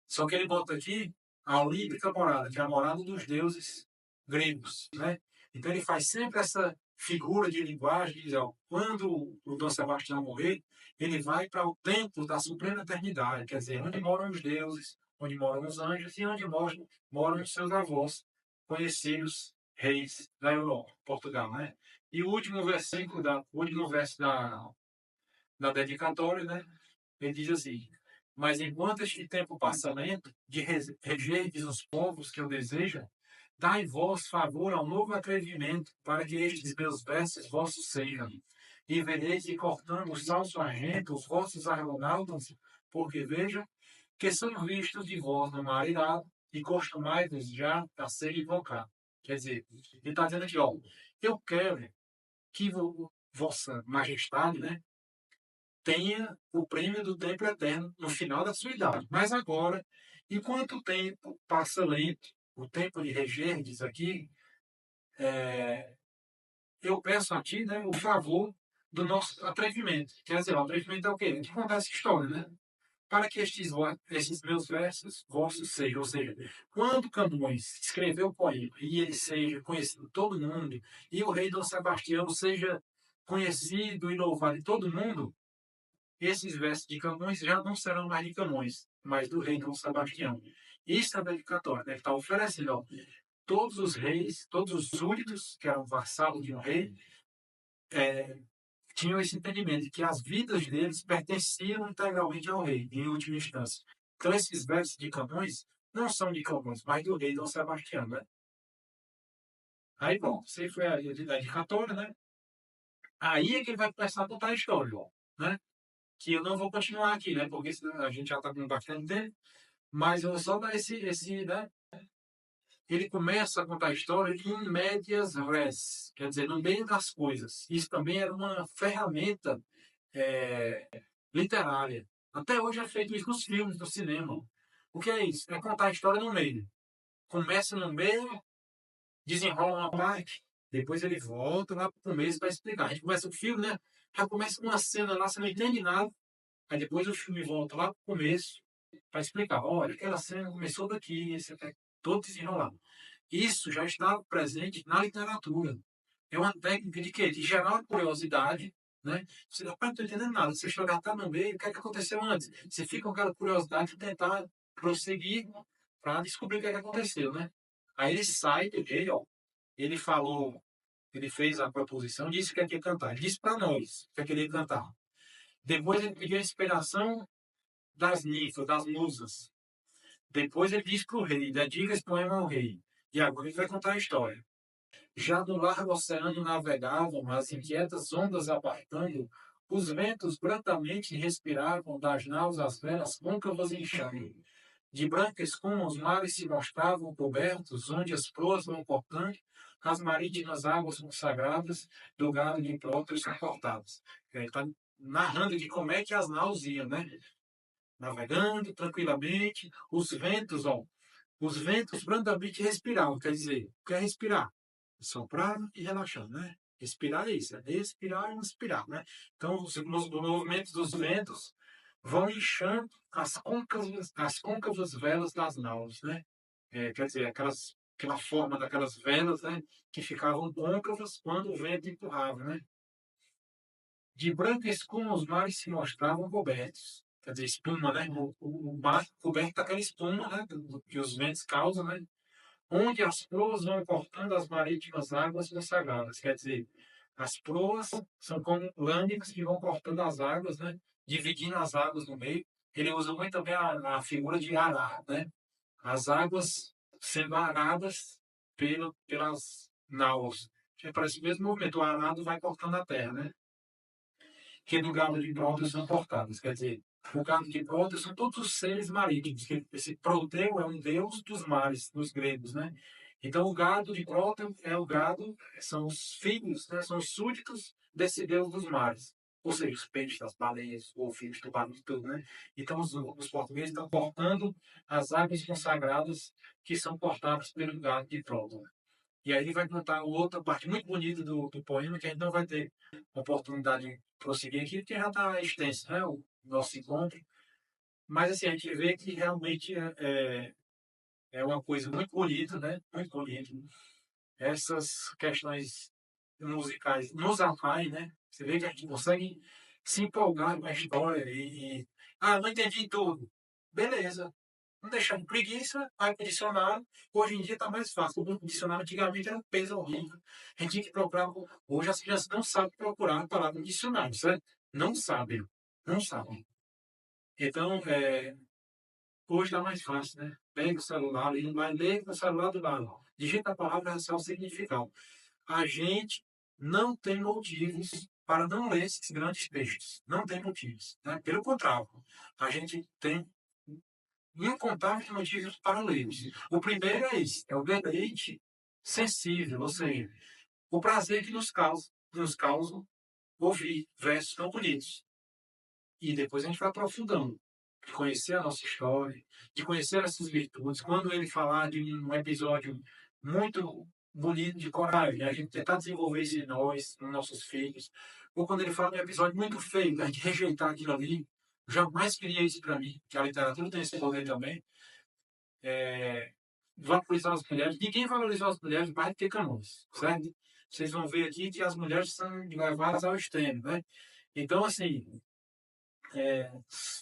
Só que ele bota aqui a olímpica morada, que é a morada dos deuses gregos. Né? Então ele faz sempre essa figura de linguagem, diz, ó, quando o Dom Sebastião morrer, ele vai para o templo da suprema eternidade, quer dizer, onde moram os deuses, onde moram os anjos e onde moram os seus avós, conhecidos reis da Europa, Portugal, né? E o último versículo, o último verso da dedicatória, né? Ele diz assim: mas enquanto este tempo passa lento, de regerdes os povos que eu desejo, dai vós favor ao novo atrevimento, para que estes meus versos vossos sejam. E vereis que cortando o salso argento, os vossos argonautas, porque veja que são vistos de vós no mar irado, e costumais já a ser invocado. Quer dizer, ele está dizendo aqui, ó, eu quero que vossa majestade, né, tenha o prêmio do tempo eterno no final da sua idade. Mas agora, enquanto o tempo passa lento, o tempo de reger, diz aqui, eu peço a ti, né, o favor do nosso atrevimento. Quer dizer, o atrevimento é o quê? De contar essa história, né? Para que estes meus versos vossos sejam. Ou seja, quando Camões escreveu o poema e ele seja conhecido por todo mundo, e o rei Dom Sebastião seja conhecido e louvado em todo mundo, esses versos de Camões já não serão mais de Camões, mas do rei Dom Sebastião. Isso é dedicatório, deve estar oferecendo. Ó, todos os reis, todos os súditos, que eram vassalos de um rei, é, tinham esse entendimento de que as vidas deles pertenciam integralmente ao rei, em última instância. Então, esses versos de Camões não são de Camões, mas do rei Dom Sebastião, né? Aí, bom, você foi a dedicatória, né? Aí é que ele vai começar a contar a história, ó, né? Que eu não vou continuar aqui, né? Porque a gente já está com bastante tempo, mas eu vou só dar né? Ele começa a contar a história em medias res, quer dizer, no meio das coisas. Isso também era uma ferramenta é, literária. Até hoje é feito isso nos filmes, no cinema. O que é isso? É contar a história no meio. Começa no meio, desenrola uma parte, depois ele volta lá para o começo para explicar. A gente começa o filme, né? Já começa com uma cena lá, você não entende nada. Aí depois o filme volta lá para o começo para explicar. Olha, aquela cena começou daqui, esse até todo desenrolado. Isso já está presente na literatura. É uma técnica de quê? De gerar curiosidade, né? Você não está entendendo nada. Você chega está no meio, o que é que aconteceu antes? Você fica com aquela curiosidade de tentar prosseguir para descobrir o que é que aconteceu, né? Aí ele sai do rei, ó, ele falou, ele fez a proposição, disse que ia cantar. Ele disse para nós que ele ia cantar. Depois ele pediu a inspiração das ninfas, das musas. Depois ele disse para o rei, dedica esse poema ao rei. E agora ele vai contar a história. Já do largo oceano navegavam as inquietas ondas apartando, os ventos brandamente respiravam das naus as velas côncavas inchando. De branca espuma os mares se mostravam cobertos, onde as proas vão cortando, as marítimas águas consagradas do gado de próprios são cortadas. Ele está narrando de como é que as naus iam, né? Navegando tranquilamente, os ventos brandamente respiravam, quer dizer, o que é respirar? Soprar e relaxar, né? Respirar é isso, é respirar e inspirar, né? Então, os movimentos dos ventos vão inchando as côncavas velas das naus, né? Quer dizer, aquela forma daquelas velas, né? Que ficavam côncavas quando o vento empurrava, né? De branca espuma os mares se mostravam cobertos. Quer dizer, espuma, né? O mar coberto daquela espuma, né? Que os ventos causam, né? Onde as proas vão cortando as marítimas águas consagradas. Quer dizer, as proas são como lâminas que vão cortando as águas, né? Dividindo as águas no meio. Ele usa muito também a figura de arar, né? As águas sendo aradas pelas naus. Parece o mesmo movimento. O arado vai cortando a terra, né? Que do gado de Proteu são cortados. Quer dizer, o gado de Proteu são todos os seres marítimos. Esse Proteu é um deus dos mares, dos gregos, né? Então, o gado de Proteu é o gado, são os filhos, né? São os súditos desse deus dos mares. Ou seja, os peixes, as baleias, golfinhos, tubarões, tudo, né? Então, os portugueses estão cortando as águas consagradas que são cortadas pelo gado de Proteu. E aí ele vai contar outra parte muito bonita do poema, que a gente não vai ter oportunidade de prosseguir aqui, porque já está extenso, né, o nosso encontro. Mas assim, a gente vê que realmente é uma coisa muito bonita, né? Muito bonita. Essas questões musicais nos atraem, né? Você vê que a gente consegue se empolgar com a história não entendi tudo. Beleza, não deixar de preguiça, vai para o dicionário. Hoje em dia está mais fácil. O dicionário antigamente era um peso horrível. A gente tinha que procurar. Hoje as crianças não sabem procurar a palavra no dicionário, certo? Não sabem. Não sabem. Então, hoje está mais fácil, né? Pega o celular e vai ler no celular do lado. Digita a palavra e o significado. A gente não tem motivos para não ler esses grandes textos. Não tem motivos. Né? Pelo contrário, a gente tem incontáveis motivos para ler. O primeiro é esse, é o deleite sensível, ou seja, o prazer que nos causa ouvir versos tão bonitos. E depois a gente vai aprofundando, de conhecer a nossa história, de conhecer essas virtudes. Quando ele falar de um episódio muito bonito de coragem, a gente tentar desenvolver isso em nós, nos nossos filhos. Ou quando ele fala de um episódio muito feio, a gente rejeitar aquilo ali. Jamais queria isso para mim, que a literatura tem esse poder também. Valorizar as mulheres. Ninguém valoriza as mulheres mais do que Camões, certo? Vocês vão ver aqui que as mulheres são levadas ao extremo, né? Então, assim,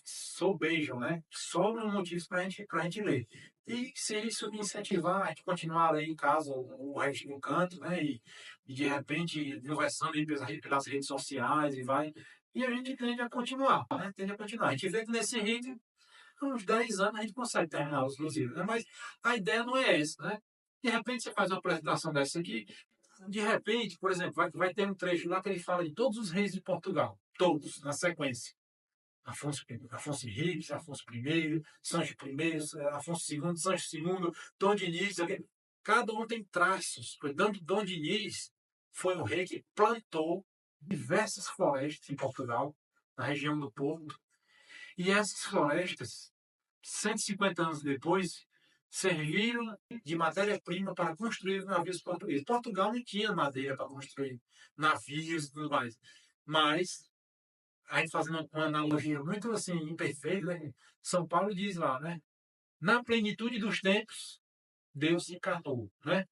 sobejam, né? Sobram motivos para a gente ler. E se isso incentivar a gente continuar a ler em casa o resto do canto, né? E de repente, conversando aí pelas redes sociais e vai. E a gente tende a continuar, né? Tende a continuar. A gente vê que nesse ritmo uns 10 anos a gente consegue terminar os livros, né? Mas a ideia não é essa, né? De repente você faz uma apresentação dessa aqui, de repente, por exemplo, vai ter um trecho lá que ele fala de todos os reis de Portugal, todos, na sequência. Afonso Henriques, Afonso I, Sancho I, Afonso II, Sancho II, Dom Diniz, cada um tem traços. Portanto, Dom Diniz foi o rei que plantou diversas florestas em Portugal, na região do Porto, e essas florestas, 150 anos depois, serviram de matéria-prima para construir navios portugueses. Portugal não tinha madeira para construir navios e tudo mais. Mas, a gente fazendo uma analogia muito assim, imperfeita, né? São Paulo diz lá, né? Na plenitude dos tempos, Deus se encarnou, né?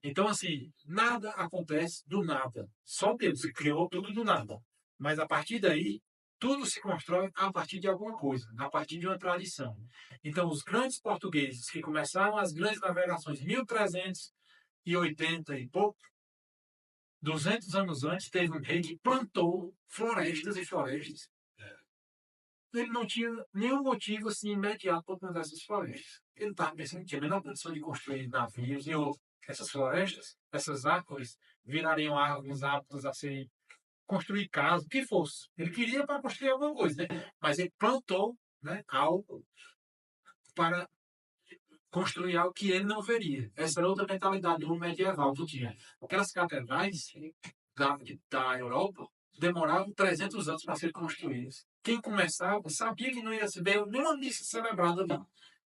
Então, assim, nada acontece do nada. Só Deus criou tudo do nada. Mas a partir daí, Tudo se constrói a partir de alguma coisa, a partir de uma tradição. Então, os grandes portugueses que começaram as grandes navegações em 1380 e pouco, 200 anos antes, teve um rei que plantou florestas e florestas. Ele não tinha nenhum motivo assim, imediato para plantar essas florestas. Ele estava pensando que tinha a menor condição de construir navios e essas florestas, essas árvores, virariam árvores aptas a serem construir casa, o que fosse. Ele queria para construir alguma coisa, né? Mas ele plantou, né, algo para construir algo que ele não veria. Essa era outra mentalidade do mundo medieval que tinha. Aquelas catedrais da Europa demoravam 300 anos para serem construídas. Quem começava sabia que não ia se ver nenhuma missa celebrada ali.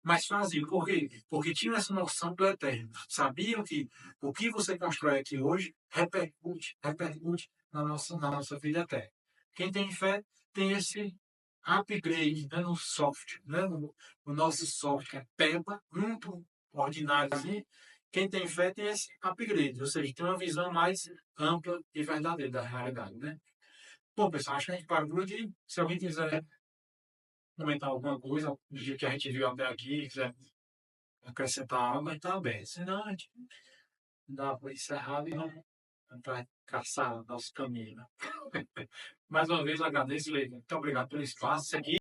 Mas faziam. Por quê? Porque tinham essa noção do eterno. Sabiam que o que você constrói aqui hoje repercute na nossa vida eterna. Quem tem fé tem esse upgrade, né, no software, né, no nosso software, que é PEPA, muito ordinário assim. Quem tem fé tem esse upgrade, ou seja, tem uma visão mais ampla e verdadeira da realidade, né? Bom, pessoal, acho que a gente parou por aqui. Se alguém quiser comentar alguma coisa do que a gente viu até aqui, quiser acrescentar algo, a gente está aberto. Senão, a gente dá para encerrar e vamos para caçar nosso caminho, né? Mais uma vez, eu agradeço, Leite. Muito obrigado pelo espaço. Isso aqui